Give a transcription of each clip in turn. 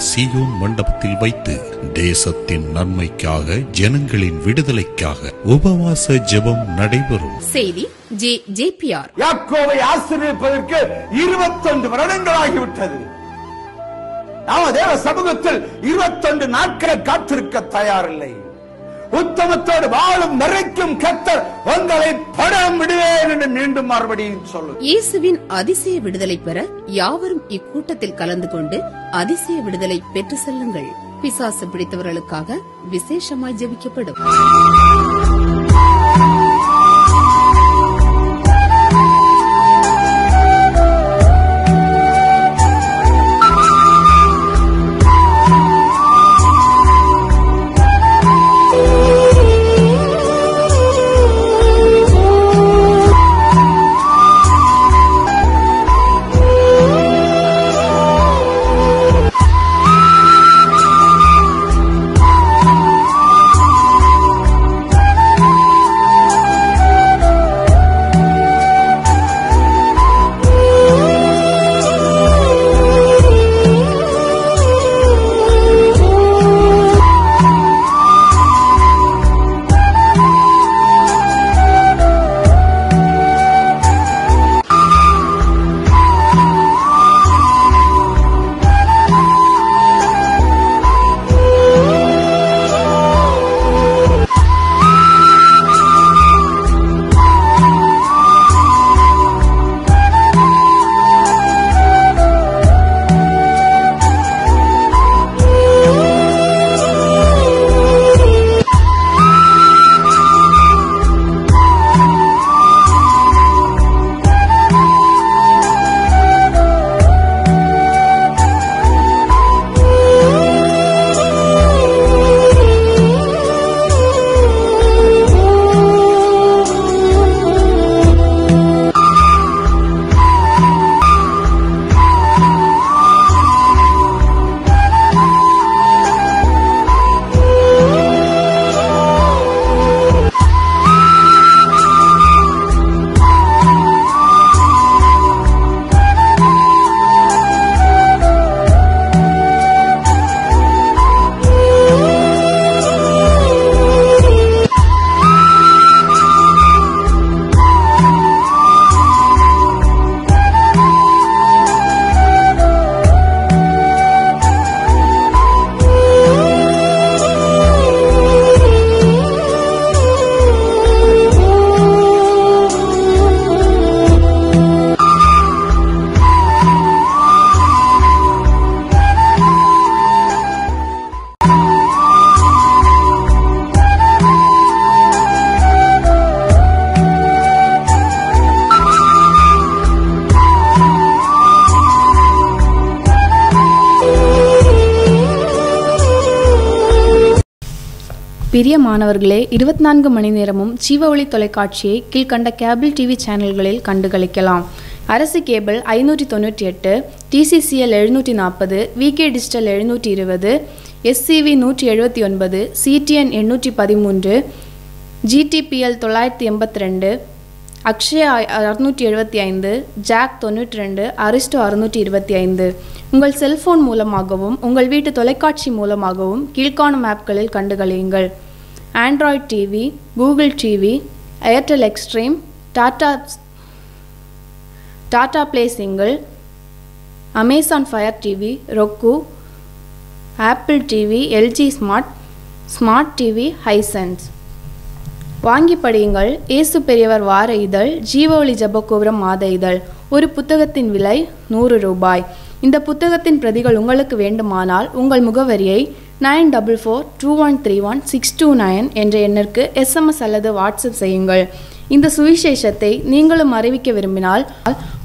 சீயோன் மண்டபத்தில் வைத்து தேசத்தின் நன்மைக்காக, ஜனங்களின் விடுதலைக்காக உபவாச ஜெபம் நடைபெறும். செய்தி ஜேபிஆர். யாக்கோபை ஆசீர்வதிப்பதற்கு 21 வருடங்களாகிவிட்டது. நாம் தேவ சமூகத்தில் 21 நாட்கள் காத்திருக்க தயாரில்லை. உத்தமத்தோடு வாழும் வரைக்கும் கர்த்தர் உங்களை படம் விடுவேன் என்று மீண்டும் மறுபடியும் சொல்லு. இயேசுவின் அதிசய விடுதலை பெற யாவரும் இக்கூட்டத்தில் கலந்து கொண்டு அதிசய விடுதலை பெற்று செல்லுங்கள். பிசாசு பிடித்தவர்களுக்காக விசேஷமாய் ஜெபிக்கப்படும். பிரியமானவர்களே, 24 மணி நேரமும் ஜீவ ஒளி தொலைக்காட்சியை கீழ்கண்ட கேபிள் டிவி சேனல்களில் கண்டுகளிக்கலாம். அரசு cable 598, TCCL 740, VK digital 720, SCV 179, CDN 813, GTPL 982, Akshaya 675, Jack 92, Aristo 625. உங்கள் செல்போன் மூலமாகவும் உங்கள் வீட்டு தொலைக்காட்சி மூலமாகவும் கீழ்காணும் ஆப்களில் கண்டுகளியுங்கள். Android TV, Google TV, Airtel Xstream, Tata play single, Amazon Fire TV, roku, Apple TV, LG smart TV, Hisense. வாங்கி படியுங்கள். இயேசு பெரியவர் வார இதழ், ஜீவ ஒளி ஜெபகோபுரம் மாத இதழ். ஒரு புத்தகத்தின் விலை 100 ரூபாய். இந்த புத்தகத்தின் பிரதிகள் உங்களுக்கு வேண்டுமானால் உங்கள் முகவரியை 9442131629 என்ற எண்ணிற்கு எஸ்எம்எஸ் அல்லது வாட்ஸ்அப் செய்யுங்கள். இந்த சுவிசேஷத்தை நீங்களும் அறிவிக்க விரும்பினால்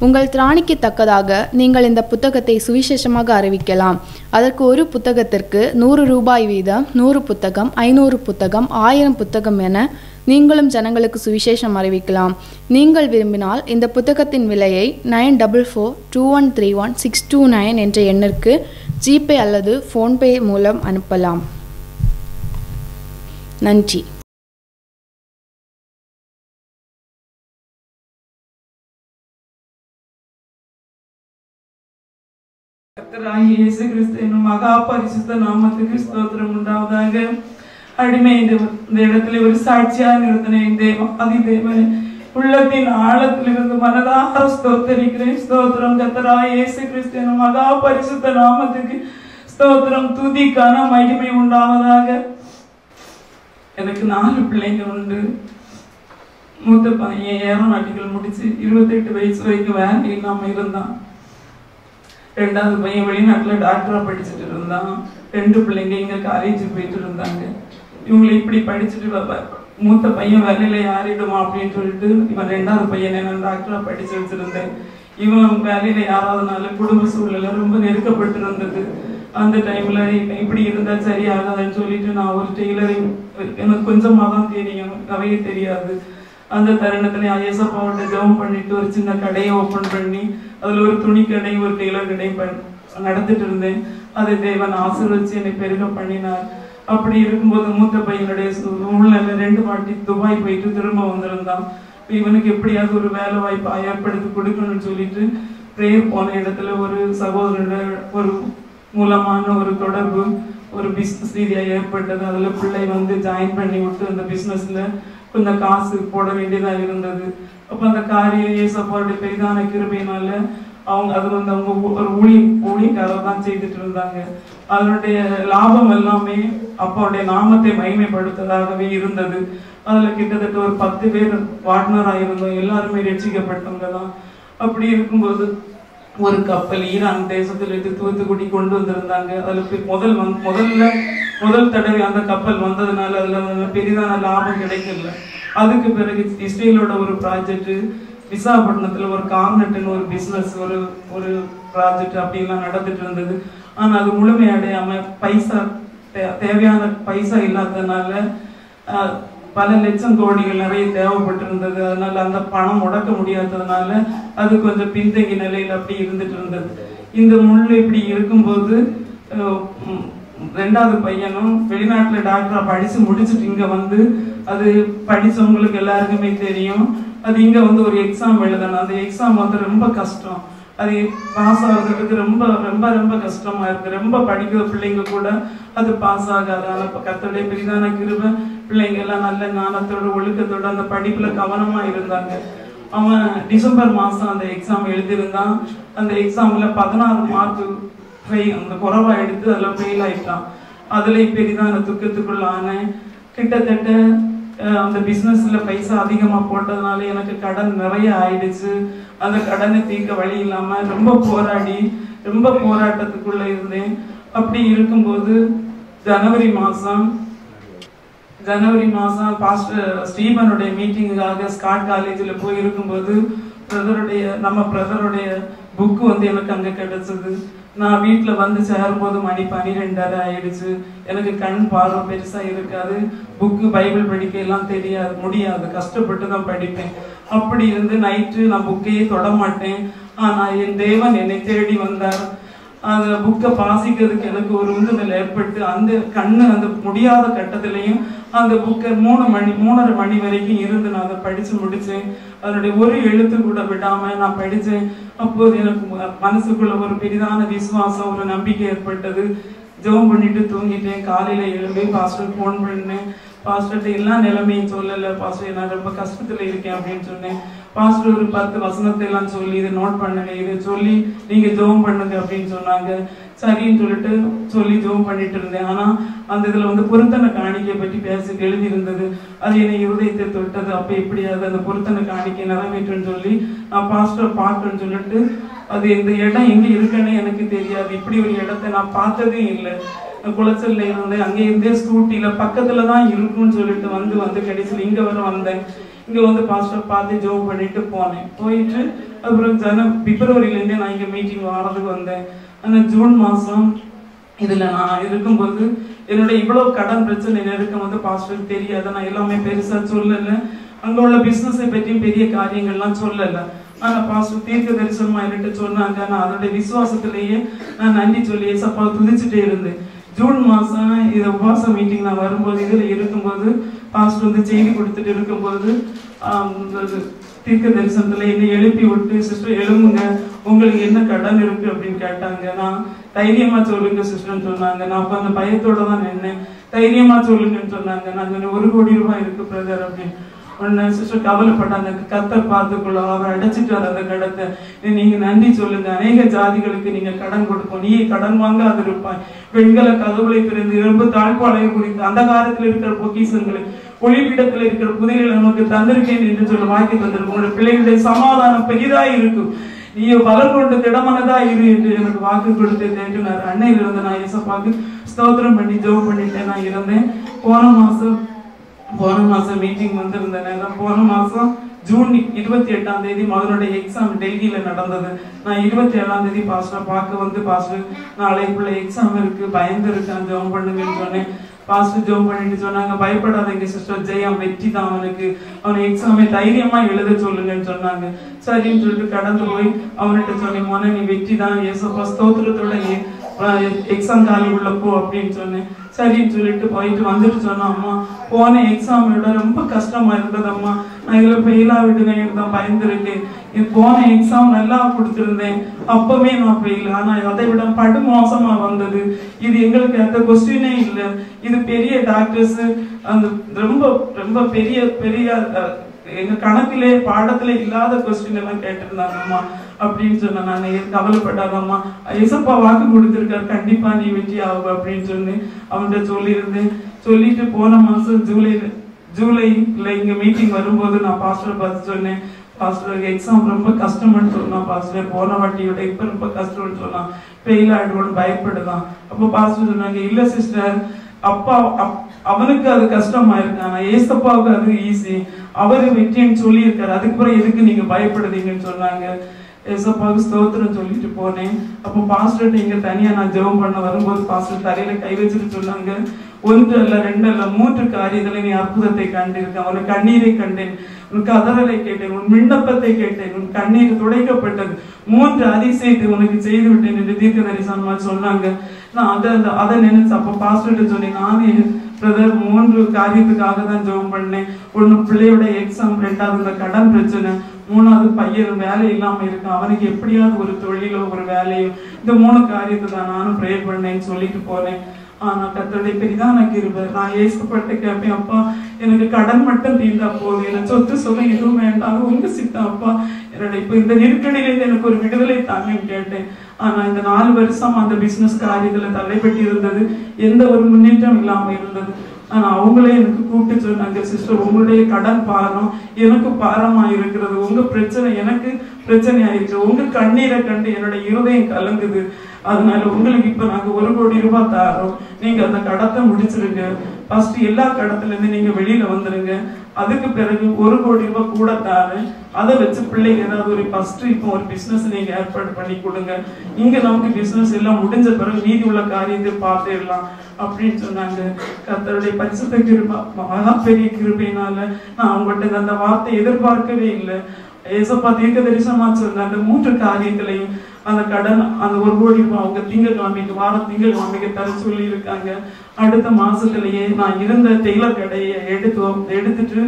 உங்கள் திராணிக்கு தக்கதாக நீங்கள் இந்த புத்தகத்தை சுவிசேஷமாக அறிவிக்கலாம். அதற்கு ஒரு புத்தகத்திற்கு 100 ரூபாய் வீதம், 100 புத்தகம், 500 புத்தகம், 1000 புத்தகம் என நீங்களும் ஜனங்களுக்கு சுவிசேஷம் அறிவிக்கலாம். நீங்கள் விரும்பினால் இந்த புத்தகத்தின் விலையை 9442131629 என்ற எண்ணிற்கு ஜிபே அல்லது ஃபோன்பே மூலம் அனுப்பலாம். நன்றி. கர்த்தராகிய இயேசு கிறிஸ்து என்னும் மகா பரிசுத்த நாமத்துக்கு ஸ்தோத்திரம் உண்டாவதாக. அடிமை இந்த இடத்துல ஒரு சாட்சியா நிறுத்தினேன். அதிதேவன் உள்ளத்தின் ஆழத்திலிருந்து மனதாக ஸ்தோத்தரிக்கிறேன். ஸ்தோத்திரம். கர்த்தராகிய இயேசு கிறிஸ்து என்னும் மகா பரிசுத்த நாமத்துக்கு ஸ்தோத்திரம். துதிக்கான மகிமை உண்டாவதாக. எனக்கு 4 பிள்ளைங்க உண்டு. மூத்த பையன் ஏரோநாட்டிக்கல் முடிச்சு 28 வயசு வரைக்கும் வேலை இல்லாம இருந்தான். 2வது பையன் வெளிநாட்டுல டாக்டரா படிச்சுட்டு இருந்தான். 2 பிள்ளைங்க இங்க காலேஜ் போயிட்டு இருந்தாங்க. இவங்களை இப்படி படிச்சுட்டு மூத்த பையன் வேலையில யாரிடுமா அப்படின்னு சொல்லிட்டு இவன் 2வது பையனை நான் டாக்டரா படிச்சு வச்சிருந்தேன். இவன் வேலையில யாராவதுனால குடும்ப சூழ்நிலை ரொம்ப நெருக்கப்பட்டு இருந்தது. அந்த டைம்ல இப்படி இருந்தா சரியாகாதுன்னு சொல்லிட்டு நான் ஒரு டெய்லரிங், எனக்கு கொஞ்சமாக தான் தெரியும், நிறைய தெரியாது. அந்த தருணத்துல ஐஎஸ்எப்பாவோட ஜெபம் பண்ணிட்டு ஒரு சின்ன கடையை ஓபன் பண்ணி அதுல ஒரு துணி கடை, ஒரு டெய்லர் கடை நடத்திட்டு இருந்தேன். அதை தேவன் ஆசீர்வதிச்சு என்னை பெருக பண்ணினார். அப்படி இருக்கும்போது மூத்த பையனுடைய சூழ்நிலை 2 வாட்டி துபாய் போயிட்டு திரும்ப வந்திருந்தான். இவனுக்கு எப்படியாவது ஒரு வேலை வாய்ப்பு ஏற்படுத்தி கொடுக்கணும்னு சொல்லிட்டு பிரேயர் போன இடத்துல ஒரு சகோதரர் ஒரு மூலமான ஒரு தொடர்பு, ஒரு பிசினஸ் ரீதியா ஏற்பட்டது. அதுல பிள்ளை ஜாயின் பண்ணி விட்டு அந்த பிசினஸ்ல கொஞ்சம் காசு போட வேண்டியதா இருந்தது. அப்ப அந்த காரியம் ஏசப்பாவுடைய பெரிதான கிருபையினால அது அவங்க ஒரு ஊழியக்காரர் தான் செய்துட்டு இருந்தாங்க. அதனுடைய லாபம் எல்லாமே அப்பாவுடைய நாமத்தை மகிமைப்படுத்துவதாகவே இருந்தது. அதுல கிட்டத்தட்ட ஒரு 10 பேர் பார்ட்னராக இருந்தோம். எல்லாருமே ரட்சிக்கப்பட்டவங்க தான். அப்படி இருக்கும்போது ஒரு கப்பல் ஈரான் தேசத்திலிருந்து தூத்துக்குடி கொண்டு வந்திருந்தாங்க. அதுல முதல் தடவை அந்த கப்பல் வந்ததுனால அதுல பெரிதான லாபம் கிடைக்கல. அதுக்கு பிறகு இஸ்ரேலோட ஒரு ப்ராஜெக்ட், விசாகப்பட்டினத்துல ஒரு கார்னெட்னு ஒரு பிசினஸ், ஒரு ப்ராஜெக்ட் அப்படிலாம் நடந்துட்டு இருந்தது. ஆனா அது முழுமையடையாம தேவையான பைசா இல்லாததுனால பல லட்சம் கோடிகள் நிறைய தேவைப்பட்டு இருந்தது. அதனால அந்த பணம் முடக்க முடியாததுனால அது கொஞ்சம் பின்தங்கி நிலையில அப்படி இருந்துட்டு இருந்தது. இந்த முள்ளு இப்படி இருக்கும்போது 2வது பையனும் வெளிநாட்டுல டாக்டரா படிச்சு முடிச்சுட்டு இங்க அது படிச்சவங்களுக்கு எல்லாருக்குமே தெரியும். அது இங்க ஒரு எக்ஸாம் எழுதணும். அந்த எக்ஸாம் ரொம்ப கஷ்டம். அது பாஸ் ஆகுறதுக்கு ரொம்ப ரொம்ப ரொம்ப கஷ்டமா இருக்கு. ரொம்ப படிக்கிற பிள்ளைங்க கூட அது பாஸ் ஆகாது. ஆனா கர்த்தருடைய பெரிதான கிருபை, பிள்ளைங்க எல்லாம் நல்ல ஞானத்தோட ஒழுக்கத்தோட அந்த படிப்புல கவனமா இருந்தாங்க. அவன் டிசம்பர் மாசம் அந்த எக்ஸாம் எழுதியிருந்தான். அந்த எக்ஸாம்ல 16 மார்க் அந்த குறைவா எடுத்து அதுல ஃபெயில் ஆயிட்டான். அதுல பெரிதான துக்கத்துக்குள்ளான கிட்டத்தட்ட அந்த பிசினஸ்ல பைசா அதிகமா போட்டதுனால எனக்கு கடன் நிறைய ஆயிடுச்சு. அந்த கடனை தீர்க்க வழி இல்லாம ரொம்ப போராட்டத்துக்குள்ள இருந்தேன். அப்படி இருக்கும்போது ஜனவரி மாசம் பாஸ்டர் ஸ்டீபனுடைய மீட்டிங்குக்காக ஸ்காட் காலேஜில் போய் இருக்கும்போது நம்ம பிரதருடைய புக்கு எனக்கு அங்க கிடைச்சது. நான் வீட்டுல சேரும்போது மணி 12:30 ஆயிடுச்சு. எனக்கு கண் பார்வை பெருசா இருக்காது. புக்கு பைபிள் படிக்க எல்லாம் முடியாது. கஷ்டப்பட்டு தான் படிப்பேன். அப்படி இருந்து நைட்டு நான் புக்கையே தொட மாட்டேன். ஆனா என் தேவன் என்னை தேடி வந்தார். அந்த புக்கை வாசிக்கிறதுக்கு எனக்கு ஒரு உந்துதல் ஏற்பட்டு அந்த முடியாத கட்டத்திலையும் அந்த புக்கை 3:30 மணி வரைக்கும் இருந்து நான் அதை படிச்சு முடிச்சேன். அதனுடைய ஒரு எழுத்து கூட விடாம நான் படிச்சேன். அப்போது எனக்கு மனசுக்குள்ள ஒரு பெரிதான விசுவாசம், ஒரு நம்பிக்கை ஏற்பட்டது. ஜெபம் பண்ணிட்டு தூங்கிட்டேன். காலையில எழும்பி பாஸ்டர் போன் பண்ணேன். பாஸ்டர்கிட்ட எல்லா நிலைமையும் சொல்லல. பாஸ்டர் நான் ரொம்ப கஷ்டத்துல இருக்கேன் அப்படின்னு சொன்னேன். பாஸ்டர் ஒரு 10 வசனத்தை எல்லாம் சொல்லி இதை நோட் பண்ணுங்க, இதை சொல்லி நீங்க ஜெபம் பண்ணுங்க அப்படின்னு சொன்னாங்க. சரின்னு சொல்லி ஜெபம் பண்ணிட்டு இருந்தேன். ஆனா அந்த இதுல பொருத்தனை காணிக்கை பற்றி எழுதி இருந்தது. அது என்னை இருதயத்தை தொட்டது. அப்ப எப்படியாவது அந்த பொருத்தனை காணிக்கை நிறைவேற்றுன்னு சொல்லி நான் பாஸ்டர் பார்க்கணும்னு சொல்லிட்டு, அது இந்த இடம் எங்க இருக்குன்னு எனக்கு தெரியாது. இப்படி ஒரு இடத்தை நான் பார்த்ததே இல்லை. குளச்சல்ல இருந்தேன். அங்கே இருந்தே ஸ்கூட்டில பக்கத்துலதான் இருக்கும்னு சொல்லிட்டு வந்து கடைசியில் இங்க வர வந்தேன். இங்க பாஸ்டர் பார்த்து ஜெபம் பண்ணிட்டு போனேன். போயிட்டு அப்புறம் பிப்ரவரியில இருந்தே நான் இங்க மீட்டிங் வாரதுக்கு வந்தேன். ஆனா ஜூன் மாசம் இதுல நான் இருக்கும்போது என்னுடைய இவ்வளவு கடன் பிரச்சனை இருக்கும் பாஸ்டருக்கு தெரியாது. நான் எல்லாமே பெருசா சொல்லல. அங்க உள்ள பிசினஸை பற்றியும் பெரிய காரியங்கள்லாம் சொல்லல. ஆனா பாஸ்டர் தீர்க்க தரிசனமா என்கிட்ட சொன்னாங்க. நான் அதனுடைய விசுவாசத்திலேயே நான் நன்றி சொல்லி ஏசப்பா துதிச்சுட்டே இருந்தேன். ஜூன் மாசம் இது உபவாச மீட்டிங் நான் வரும்போது இதுல இருக்கும்போது பாஸ்டர் செய்தி கொடுத்துட்டு இருக்கும்போது தீர்க்க தரிசனத்துல என்னை எழுப்பி விட்டு, சிஸ்டர் எழுமுங்க, உங்களுக்கு என்ன கடன் இருக்கு அப்படின்னு கேட்டாங்க. நான் தைரியமா சொல்லுங்க சிஸ்டர்ன்னு சொன்னாங்க. நான் அப்ப அந்த பயத்தோட தான் நின்னேன். தைரியமா சொல்லுங்கன்னு சொன்னாங்க. நான் சொன்னேன் 1 கோடி ரூபாய் இருக்கு பிரதர் அப்படின்னு. உடனே சிஸ்டர் கவலைப்பட்டாங்க, கர்த்தர் பார்த்துக்கொள்ள, அவர் அடைச்சிட்டார் அந்த கடத்தை, நீங்க நன்றி சொல்லுங்க, அநேக ஜாதிகளுக்கு நீங்க கடன் கொடுப்போம், நீ கடன் வாங்காது இருப்பாய், பெண்களை கதவுளை பிறந்து எறும்பு தாழ்பாளைய குறித்து அந்த காலத்தில் இருக்கிற பொக்கிசங்களை ஒளிப்பிடத்தில் இருக்கிற புதைகளை நமக்கு தந்திருக்கேன் என்று சொல்ல வாக்கி தந்திருக்கும். உங்களுடைய பிள்ளைகளுடைய சமாதானம் பெரிதாய் இருக்கும், நீ பலர் கொண்டு திடமானதா இரு என்று எனக்கு வாக்கு கொடுத்து தேற்றினார். அன்னையில இருந்து நான் ஏசப்பாக்கு ஸ்தோத்திரம் பண்ணி ஜெபம் பண்ணிட்டேன். நான் இருந்தேன். போன மாசம் மீட்டிங் வந்திருந்தேன். போன மாசம் ஜூன் 28ஆம் தேதி மகனுடைய எக்ஸாம் டெல்லியில நடந்தது. நான் 27ஆம் தேதி பாஸ்டரை பார்க்க வந்து, பாஸ்டர் நாளைக்குள்ள எக்ஸாம் இருக்கு, பயந்து இருக்கான், ஜெபம் பண்ணுங்கன்னு சொன்னேன். பாஸ்டர் ஜெபம் பண்ணிட்டு சொன்னாங்க, பயப்படாதீங்க சிஸ்டர், ஜெயம் வெற்றி தான் அவனுக்கு, அவனை எக்ஸாமை தைரியமா எழுத சொல்லுங்கன்னு சொன்னாங்க. சரின்னு சொல்லிட்டு கடந்து போய் அவன்கிட்ட சொன்னேன், மோன நீ வெற்றி தான், ஏசப்பா ஸ்தோத்திரத்தோட எக்ஸாம் காலி உள்ள போ அப்படின்னு சொன்னேன். சரின்னு சொல்லிட்டு போயிட்டு வந்துட்டு சொன்னோம், அம்மா போன எக்ஸாம் விட ரொம்ப கஷ்டமா இருந்தது அம்மா, நான் இதுல ஃபெயிலா விடுவேன் தான் பயந்துருக்கேன். போன எக்ஸாம் நல்லா கொடுத்திருந்தேன், அப்பவே நான் ஃபெயில், ஆனா அதை விட படு மோசமா வந்தது. இது எங்களுக்கு அந்த கொஸ்டினே இல்லை, இது பெரிய டாக்டர்ஸ் அந்த ரொம்ப ரொம்ப பெரிய பெரிய எங்க கணக்கிலே பாடத்துல இல்லாத கொஸ்டின் எல்லாம் கேட்டிருந்தாங்கம்மா அப்படின்னு சொன்ன. நான் கவலைப்பட்டாங்கம்மா, ஏசப்பா வாக்கு கொடுத்திருக்காரு, கண்டிப்பா நீ வெற்றி ஆகும் அப்படின்னு சொன்னேன். அவன்கிட்ட சொல்லியிருந்தேன். சொல்லிட்டு போன மாசம் ஜூலைல இங்க மீட்டிங் வரும்போது நான் பாஸ்டர் பார்த்து சொன்னேன், பாஸ்டர் எக்ஸாம் ரொம்ப கஷ்டம்னு சொன்னான் பாஸ்டர், போன வாட்டியோட இப்ப ரொம்ப கஷ்டம்னு சொன்னான், ஃபெயில் ஆயிடுவோன்னு பயப்படுதான். அப்போ பாஸ்டர் சொன்னாங்க, இல்ல சிஸ்டர், அப்பா அவனுக்கு அது கஷ்டமா இருக்கு, ஆனா ஏசப்பாவுக்கு அது ஈஸி, அவரு வெற்றின்னு சொல்லி இருக்காரு, அதுக்கு பிறகு எதுக்கு நீங்க பயப்படுதீங்கன்னு சொன்னாங்க. ஏசப்பாவுக்கு ஸ்தோத்திரம் சொல்லிட்டு போனேன். அப்போ பாஸ்டர் இங்க தனியா நான் ஜெபம் பண்ண வரும்போது பாஸ்டர் தலையில கை வச்சுட்டு சொன்னாங்க, 1 அல்ல 2 அல்ல 3 காரியத்துல நீ அற்புதத்தை கண்டிருக்க, உன் கண்ணீரை கண்டேன், உன் கதறலை கேட்டேன், உன் விண்ணப்பத்தை கேட்டேன், உன் கண்ணீர் துடைக்கப்பட்டது, 3 அதிசயத்தை உனக்கு செய்து விட்டேன் என்று தீர்க்க தரிசனமா சொன்னாங்க. நான் அதை நினைச்சு அப்ப பாஸ்டர் சொன்னேன், நானே பிரதர் 3 காரியத்துக்காக தான் ஜெபம் பண்ணேன். 1 பிள்ளையோட எக்ஸாம், 2வது இந்த கடன் பிரச்சனை, 3வது பையன் வேலை இல்லாம இருக்கு, அவனுக்கு எப்படியாவது ஒரு தொழிலோ ஒரு வேலையோ, இந்த 3 காரியத்தை தான் நானும் ப்ரே பண்ணேன்னு சொல்லிட்டு போனேன். ஆனா கர்த்தருடைய பெரிதான கிருபை, நான் ஏசப்பட்டு கேட்பேன், அப்பா எனக்கு கடன் மட்டும் தீர்ந்தா போதும், எனக்கு சொத்து சுகம் எதுவும் வேண்டாம், உங்க சித்தம் அப்பா, என்னோட இப்ப இந்த நெருக்கடியில எனக்கு ஒரு விடுதலை தாங்கன்னு கேட்டேன். ஆனா இந்த 4 வருஷம் அந்த பிசினஸ் காரியத்துல தள்ளைப்பட்டு இருந்தது, எந்த ஒரு முன்னேற்றம் இல்லாம இருந்தது. ஆனா அவங்களே எனக்கு கூப்பிட்டு சொன்னாங்க, சிஸ்டர் உங்களுடைய கடன் பாரம் எனக்கு பாரமா இருக்கிறது, உங்க பிரச்சனை எனக்கு பிரச்சனையா இருக்கு, உங்க கண்ணீரை கண்டு என்னோட இருதயம் கலங்குது, அதனால உங்களுக்கு இப்ப நாங்க 1 கோடி ரூபாய் தரோம், நீங்க அந்த கடத்தை முடிச்சிருங்க, ஃபர்ஸ்ட் எல்லா கடத்துல இருந்து நீங்க வெளியில வந்துருங்க, அதுக்கு பிறகு 1 கோடி ரூபாய் கூட தரேன், அதை வச்சு பிள்ளைங்க ஏதாவது ஒரு ஃபர்ஸ்ட் இப்போ ஒரு பிசினஸ் நீங்க ஏற்பாடு பண்ணி கொடுங்க, இங்க நமக்கு பிசினஸ் எல்லாம் முடிஞ்ச பிறகு மீதி உள்ள காரியத்தை பார்த்துடலாம் அப்படின்னு சொன்னாங்க. கர்த்தருடைய பரிசுத்த கிருபை, மகா பெரிய கிருபையினால நான் அவங்கள்ட்ட அந்த வார்த்தை எதிர்பார்க்கவே இல்லை. ஏசப்பா தீர்க்க தரிசனமா சொன்னாங்க, 3 காரியத்திலையும் அந்த கடன் அந்த 1 கோடி ரூபாய் அவங்க திங்கட்கிழமைக்கு வாரம் திங்கட்கிழமைக்கு தர சொல்லி இருக்காங்க. அடுத்த மாசத்திலேயே நான் இருந்த டெய்லர் கடையை எடுத்துட்டு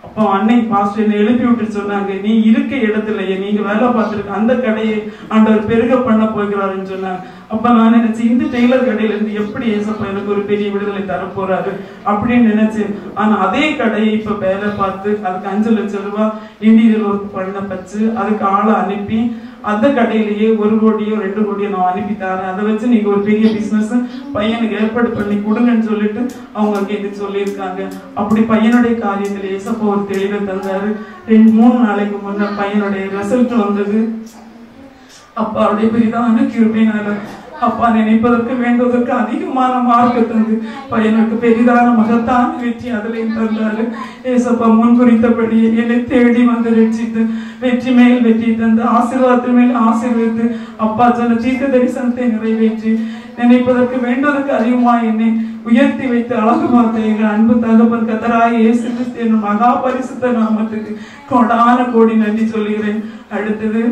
அப்போ அன்னை பாஸ்டர் என்னை எழுப்பி விட்டு சொன்னாங்க, நீ இருக்க இடத்துலயே நீங்க வேலை பார்த்துருக்க அந்த கடையை ஆண்டவர் பெருக பண்ண போகிறாருன்னு சொன்னாங்க. அப்ப நான் நினைச்சேன், இந்த டெய்லர் கடையில இருந்து எப்படி ஏசப்பா எனக்கு ஒரு பெரிய விடுதலை தர போறாரு அப்படின்னு நினைச்சேன். ஆனா அதே கடையை இப்ப வேலை பார்த்து அதுக்கு 5 லட்சம் ரூபாய் இன்டீரியர் ஒர்க் பண்ண வச்சு அதுக்கு ஆளை அனுப்பி அந்த கடையிலேயே 1 கோடியோ 2 கோடியோ நான் அனுப்பி தரேன், அதை வச்சு நீங்க ஒரு பெரிய பிசினஸ் பையனுக்கு ஏற்பாடு பண்ணி கொடுங்கன்னு சொல்லிட்டு அவங்க கேட்டு சொல்லியிருக்காங்க. அப்படி பையனுடைய காரியத்துல ஏசப்பா ஒரு தெளிவை தந்தாரு. 2-3 நாளைக்கு முன்ன பையனுடைய ரிசல்ட் வந்தது. அப்பாவுடைய பெரிதான கிருபையினால அப்பா நினைப்பதற்கு வேண்டுவதற்கு அதிகமான மார்க் தந்து பையனுக்கு பெரிதான மகத்தான வெற்றி அதிலையும் தந்தாரு. ஏசப்பா முன்குறித்தபடி என்னை தேடி வந்து ரட்சித்து வெற்றி மேல் வெற்றி தந்து ஆசீர்வாதத்தின் மேல் ஆசீர்வதித்து அப்பா சொன்ன தீர்க்க தரிசனத்தை நிறைவேற்றி நினைப்பதற்கு வேண்டுவதற்கு அதிகமா என்னை உயர்த்தி வைத்து அழகு பார்த்த எங்கள் அன்பு தகப்பன் கர்த்தராகிய இயேசு கிறிஸ்து என்னும் மகா பரிசுத்த நாமத்துக்கு கோடான கோடி நன்றி சொல்கிறேன். அடுத்தது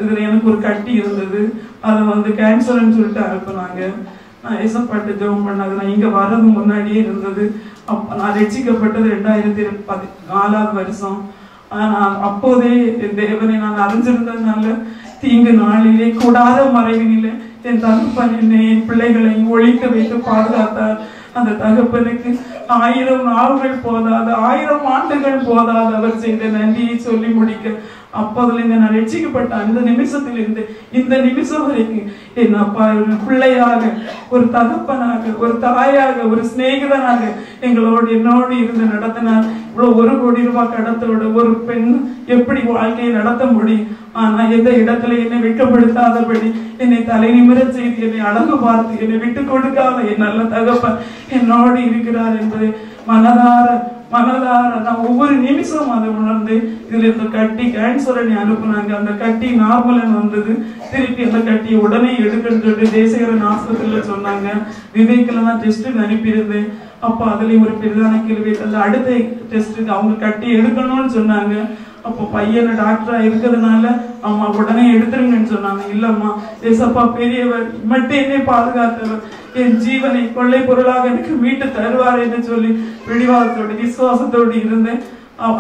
இதுல எனக்கு ஒரு கட்டி இருந்தது, அதை கேன்சர்ன்னு சொல்லிட்டு அனுப்புனாங்க. நான் ஏசப்பாட்டு ஜெபம் பண்ணது நான் இங்க வர்றது முன்னாடியே இருந்தது. அப்ப நான் ரட்சிக்கப்பட்டது 2014 வருஷம். அப்போதே என் தேவனை நான் அறிஞ்சிருந்ததுனால தீங்கு நாளிலே கூடாத மறைவினிலே என் தகப்பன் என்னை என் பிள்ளைகளை ஒழித்து வைத்து பாதுகாத்தார். அந்த தகப்பனுக்கு 1000 நாள்கள் போதாது, 1000 ஆண்டுகள் போதாது அவர் செய்த நன்றியை சொல்லி முடிக்க. அப்போதிலிருந்து நான் ரட்சிக்கப்பட்ட அந்த நிமிஷத்திலிருந்து இந்த நிமிஷம் வரைக்கும் என் அப்பா ஒரு பிள்ளையாக, ஒரு தகப்பனாக, ஒரு தாயாக, ஒரு சிநேகிதனாக என்னோடு இருந்து நடத்தினார். இவ்வளவு 1 கோடி ரூபாய் கடத்தலோட ஒரு பெண் எப்படி வாழ்க்கையை நடத்த முடியும்? ஆனா எந்த இடத்துல என்னை வெட்கப்படுத்தாதபடி, என்னை தலை நிமிர செய்து, என்னை அழகு பார்த்து, என்னை விட்டு கொடுக்காத என் நல்ல தகப்பன் என்னோடு இருக்கிறார் என்பதை மனதார நான் ஒவ்வொரு நிமிஷம் அதை உணர்ந்து, இதுல இந்த கட்டி கேன்சரை அனுப்புனாங்க. அந்த கட்டி நார்மலன் வந்தது. திருப்பி அந்த கட்டியை உடனே எடுக்கணும்னு சொல்லிட்டு தேசிகரன் ஆஸ்பத்திரியில சொன்னாங்க. விவேக்கில தான் டெஸ்ட்டுக்கு அனுப்பியிருந்தேன். அப்போ அதுலயும் ஒரு பெரிதான கேள்வி, அந்த அடுத்த டெஸ்ட்டுக்கு அவங்க கட்டி எடுக்கணும்னு சொன்னாங்க. அப்போ பையனை டாக்டரா இருக்கிறதுனால அம்மா உடனே எடுத்துருங்கன்னு சொன்னாங்க. இல்லம்மா, ஏசப்பா பெரியவர், மட்டும் என்னை பாதுகாத்தவர், என் ஜீவனை கொள்ளை பொருளாக எனக்கு மீட்டு தருவார் என்று சொல்லி பிடிவாதத்தோடு விசுவாசத்தோடு இருந்தேன்.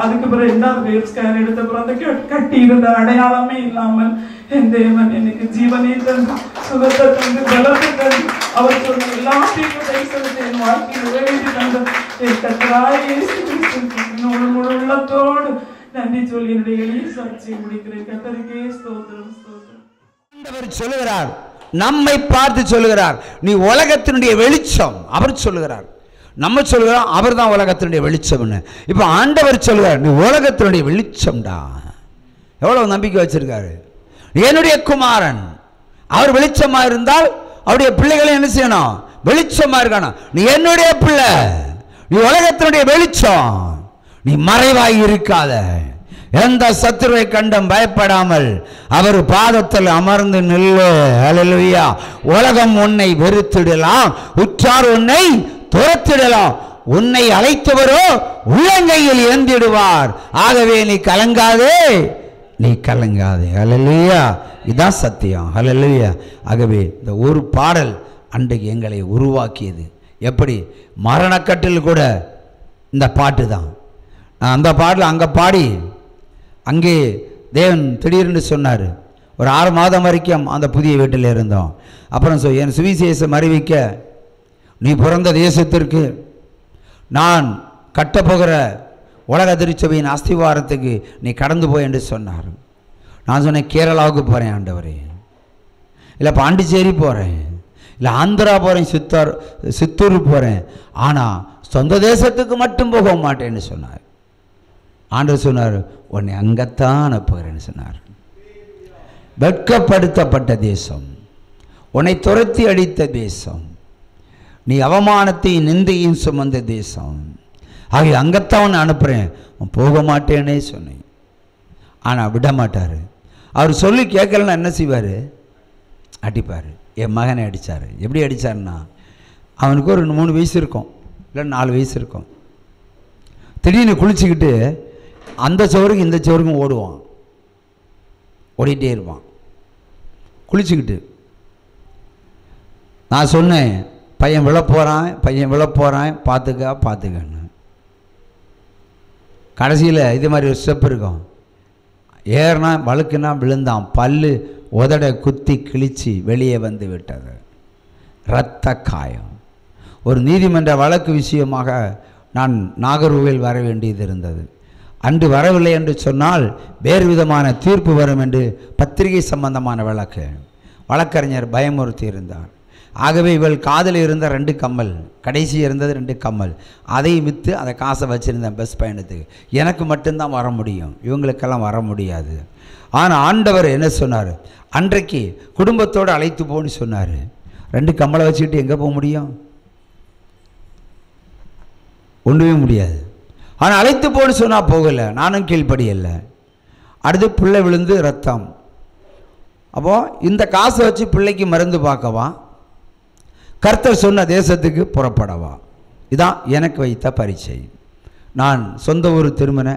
அதுக்கு பிறகு 2வது வேவ் ஸ்கேன் எடுத்த பிறகு அந்த கட்டி இருந்த அடையாளமே இல்லாமல் என் தேவன் எனக்கு ஜீவனை தந்து, சுகத்தை தந்து, பலத்தை தந்து, அவர் சொன்ன எல்லாத்தையும் தைசத்தை என் வாழ்க்கையில் நிறைவேற்றி தந்த என் கர்த்தராகிய இயேசு கிறிஸ்துவின் முழு உள்ளத்தோடு நன்றி சொல்லி என்னுடைய எளிய சாட்சியை முடிக்கிறேன். கர்த்தருக்கே ஸ்தோத்திரம், ஸ்தோத்திரம். ஆண்டவர் சொல்லுகிறார், நம்மை பார்த்து சொல்லுகிறார், நீ உலகத்தினுடைய வெளிச்சம். அவர் சொல்லுகிறார், நம்ம சொல்லுகிறோம் அவர் தான் உலகத்தினுடைய வெளிச்சம்னு. இப்போ ஆண்டவர் சொல்லுகிறார், நீ உலகத்தினுடைய வெளிச்சம்டா. எவ்வளவு நம்பிக்கை வச்சிருக்காரு. என்னுடைய குமாரன், அவர் வெளிச்சமா இருந்தால் அவருடைய பிள்ளைகளை என்ன செய்யணும்? வெளிச்சமா இருக்கணும். நீ என்னுடைய பிள்ளை, நீ உலகத்தினுடைய வெளிச்சம், நீ மறைவாய் இருக்காத. எந்த சத்துருவை கண்டும் பயப்படாமல் அவர் பாதத்தில் அமர்ந்து நில்லு. ஹல்லேலூயா. உலகம் உன்னை வெறுத்திடலாம், உற்றார் உன்னை துரத்திடலாம், உன்னை அழைத்தவரோ உள்ளங்கையில் ஏந்திடுவார். ஆகவே நீ கலங்காதே, நீ கலங்காதே. ஹல்லேலூயா. இதான் சத்தியம். ஹல்லேலூயா. ஆகவே இந்த ஒரு பாடல் அன்றைக்கு எங்களை உருவாக்கியது. எப்படி மரணக்கட்டில் கூட இந்த பாட்டு தான். அந்த பாட்டில் அங்கே பாடி அங்கே தேவன் திடீர்னு சொன்னார். ஒரு 6 மாதம் வரைக்கும் அந்த புதிய வீட்டில் இருந்தோம். அப்புறம் என் சுவிசேஷம் அறிவிக்க நீ பிறந்த தேசத்திற்கு நான் கட்டப்போகிற உலக திருச்சபையின் அஸ்திவாரத்துக்கு நீ கடந்து போய் என்று சொன்னார். நான் சொன்னேன், கேரளாவுக்கு போகிறேன் ஆண்டவரே, இல்லை பாண்டிச்சேரி போகிறேன், இல்லை ஆந்திரா போகிறேன், சித்தூர் போகிறேன், ஆனால் சொந்த தேசத்துக்கு மட்டும் போக மாட்டேன்னு சொன்னார். ஆண்டவர் சொன்னார், உன்னை அங்கத்தான் அனுப்புகிறேன்னு சொன்னார். வெட்கப்படுத்தப்பட்ட தேசம், உன்னை துரத்தி அடித்த தேசம், நீ அவமானத்தையும் நிந்தையும் சுமந்த தேசம், ஆகிய அங்கத்தான் உன்னை அனுப்புகிறேன், போக மாட்டேன்னே சொன்னேன். ஆனால் விட மாட்டார். அவர் சொல்லி கேட்கலன்னா என்ன செய்வார்? அடிப்பார். என் மகனை அடித்தார். எப்படி அடித்தார்னா, அவனுக்கு ஒரு 3 வயசு இருக்கும், இல்லை 4 வயசு இருக்கும். திடீர்னு குளிச்சுக்கிட்டு அந்த சோறுக்கும் இந்த சோறுக்கும் ஓடுவான், ஓடிட்டே இருப்பான் குளிச்சுக்கிட்டு. நான் சொன்னேன், பையன் விழப்போகிறான், பார்த்துக்கன்னு. கடைசியில் இது மாதிரி ஒரு ஸ்டெப் இருக்கும். ஏறினா வழுக்குனா விழுந்தான், பல்லு உதட குத்தி கிழிச்சு வெளியே வந்து விட்டது, இரத்த காயம். ஒரு நீதிமன்ற வழக்கு விஷயமாக நான் நாகர்கோவில் வர வேண்டியது இருந்தது. அன்று வரவில்லை என்று சொன்னால் வேறு விதமான தீர்ப்பு வரும் என்று பத்திரிகை சம்பந்தமான வழக்கறிஞர் பயமுறுத்தி இருந்தார். ஆகவே இவள் காதில் இருந்த 2 கம்மல், கடைசி இருந்தது 2 கம்மல், அதை விற்று அதை காசை வச்சுருந்தேன் பஸ் பயணத்துக்கு. எனக்கு மட்டும்தான் வர முடியும், இவங்களுக்கெல்லாம் வர முடியாது. ஆனால் ஆண்டவர் என்ன சொன்னார்? அன்றைக்கு குடும்பத்தோடு அழைத்து போன்னு சொன்னார். 2 கம்மலை வச்சுக்கிட்டு எங்கே போக முடியும்? ஒன்றுமே முடியாது. ஆனால் அழைத்து போன்னு சொன்னால் போகலை, நானும் கீழ்ப்படியலை. அடுத்து பிள்ளை விழுந்து ரத்தம். அப்போது இந்த காசை வச்சு பிள்ளைக்கு மருந்து பார்க்கவா, கர்த்தர் சொன்ன தேசத்துக்கு புறப்படவா? இதான் எனக்கு வைத்த பரீட்சை. நான் சொந்த ஊர் திருமண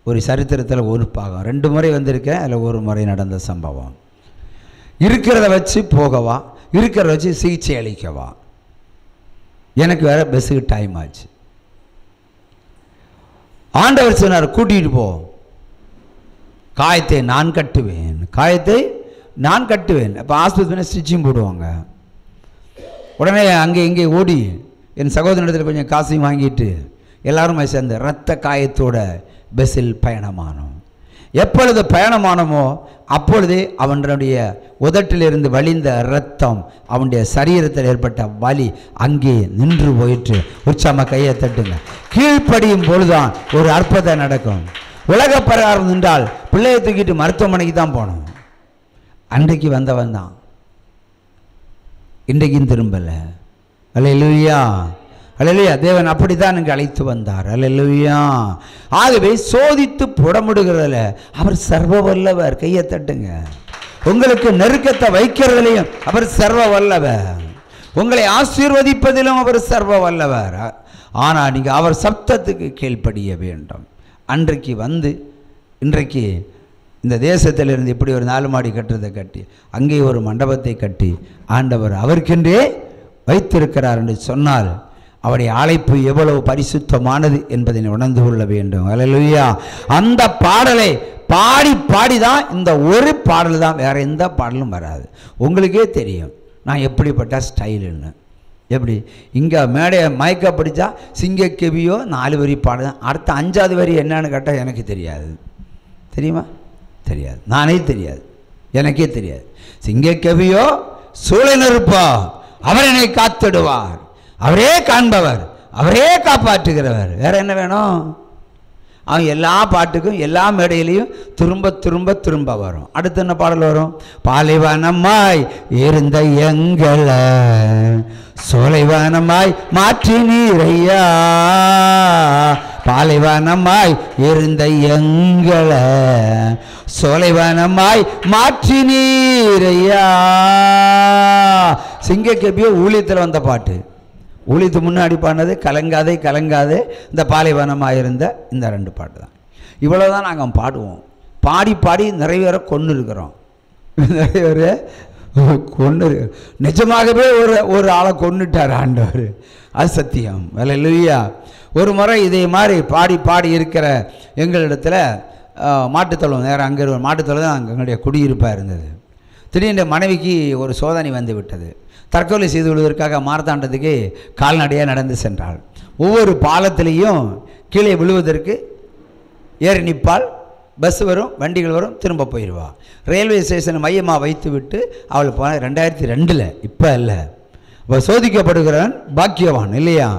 ஒரு சரித்திரத்தில் ஒரு பாகம் 2 முறை வந்திருக்கேன். அதில் ஒரு முறை நடந்த சம்பவம். இருக்கிறத வச்சு போகவா, இருக்கிறத வச்சு சிகிச்சை அளிக்கவா? எனக்கு வேறு பஸ்ஸுக்கு டைம் ஆச்சு. ஆண்டவர் சொன்னார், கூட்டிகிட்டு போ. காயத்தை நான் கட்டுவேன், காயத்தை நான் கட்டுவேன். அப்போ ஆஸ்பத்திரி ஸ்டிச்சிங் போடுவாங்க. உடனே அங்கே இங்கே ஓடி என் சகோதரனிடத்தில் கொஞ்சம் காசையும் வாங்கிட்டு எல்லாருமே சேர்ந்து இரத்த காயத்தோட பஸ்ஸில் பயணமானோம். எப்பொழுது பயணமானமோ அப்பொழுதே அவனுடைய உதட்டிலிருந்து வழிந்த இரத்தம், அவனுடைய சரீரத்தில் ஏற்பட்ட வலி அங்கே நின்று போயிற்று. உற்சாம கையை தட்டுங்க. கீழ்ப்படியும் பொழுதுதான் ஒரு அற்புதம் நடக்கும். உலக பிரகாரம் நின்றால் பிள்ளையை தூக்கிட்டு மருத்துவமனைக்கு தான் போகணும். அன்றைக்கு வந்தவன் தான் இன்றைக்கும் திரும்பலை. அல்லேலூயா, அல்லேலூயா. தேவன் அப்படித்தான் எனக்கு அழைத்து வந்தார். அல்லேலூயா. ஆகவே சோதித்து புடமிடுகிறதுல அவர் சர்வ வல்லவர். கையை தட்டுங்க. உங்களுக்கு நெருக்கத்தை வைக்கிறதுலையும் அவர் சர்வ வல்லவர். உங்களை ஆசீர்வதிப்பதிலும் அவர் சர்வ வல்லவர். ஆனால் நீங்கள் அவர் சப்தத்துக்கு கீழ்ப்படிய வேண்டும். அன்றைக்கு வந்து இன்றைக்கு இந்த தேசத்திலிருந்து இப்படி ஒரு 4 மாடி கட்டுறதை கட்டி அங்கே ஒரு மண்டபத்தை கட்டி ஆண்டவர் அவருக்கென்றே வைத்திருக்கிறார் என்று சொன்னால் அவருடைய அழைப்பு எவ்வளவு பரிசுத்தமானது என்பதை உணர்ந்து கொள்ள வேண்டும். அல்லேலூயா. அந்த பாடலை பாடி பாடி தான், இந்த ஒரு பாடல் தான், வேற எந்த பாடலும் வராது. உங்களுக்கே தெரியும் நான் எப்படிப்பட்ட ஸ்டைலுன்னு. எப்படி இங்கே மேடையை மயக்க பிடிச்சா சிங்க கெவியோ 4 வரி பாடுதான். அடுத்த 5வது வரி என்னன்னு கேட்டால் எனக்கு தெரியாது. தெரியுமா? தெரியாது. நானே தெரியாது, எனக்கே தெரியாது. சிங்க கெவியோ சூளை நெருப்பா, அவர் என்னை காத்திடுவார், அவரே காண்பவர், அவரே காப்பாற்றுகிறவர். வேற என்ன வேணும்? அவன் எல்லா பாட்டுக்கும் எல்லா மேடையிலையும் திரும்ப திரும்ப திரும்ப வரும். அடுத்து என்ன பாடல் வரும்? பாலைவனமாய் இருந்த எங்களை சோலைவனமாய் மாற்றி நீரையா, பாலைவனமாய் இருந்த எங்களை சோலைவனமாய் மாற்றி நீரையா. சிங்க கெபியோ ஊழியத்தில் வந்த பாட்டு. ஊழியத்துக்கு முன்னாடி பாடினது கலங்காதே கலங்காதே, இந்த பாலைவனமாக இருந்த இந்த 2 பாட்டு தான். இவ்வளோ தான் நாங்கள் பாடுவோம். பாடி பாடி நிறைய பேரை கொண்டு இருக்கிறோம். நிறைய பேர் கொண்டு நிஜமாகவே ஒரு ஆளை கொண்டுட்டார் ஆண்டவர். அது சத்தியம். அல்லேலூயா. ஒரு முறை இதே மாதிரி பாடி பாடி இருக்கிற எங்களிடத்தில் மாட்டுத்தொழுவம், நேரம் அங்கே ஒரு மாட்டுத்தொழுவம் தான் எங்களுடைய குடியிருப்பாக இருந்தது. திடீர்னு மனைவிக்கு ஒரு சோதனை வந்து விட்டது. தற்கொலை செய்து கொள்வதற்காக மார்த்தாண்டத்துக்கு கால்நடையாக நடந்து சென்றாள். ஒவ்வொரு பாலத்திலையும் கீழே விழுவதற்கு ஏறி நிற்பாள். பஸ் வரும், வண்டிகள் வரும், திரும்ப போயிடுவா. ரயில்வே ஸ்டேஷனை மையமாக வைத்து விட்டு அவள் போன 2002, இப்போ இல்லை. இப்போ சோதிக்கப்படுகிறவன் பாக்கியவான் இல்லையா?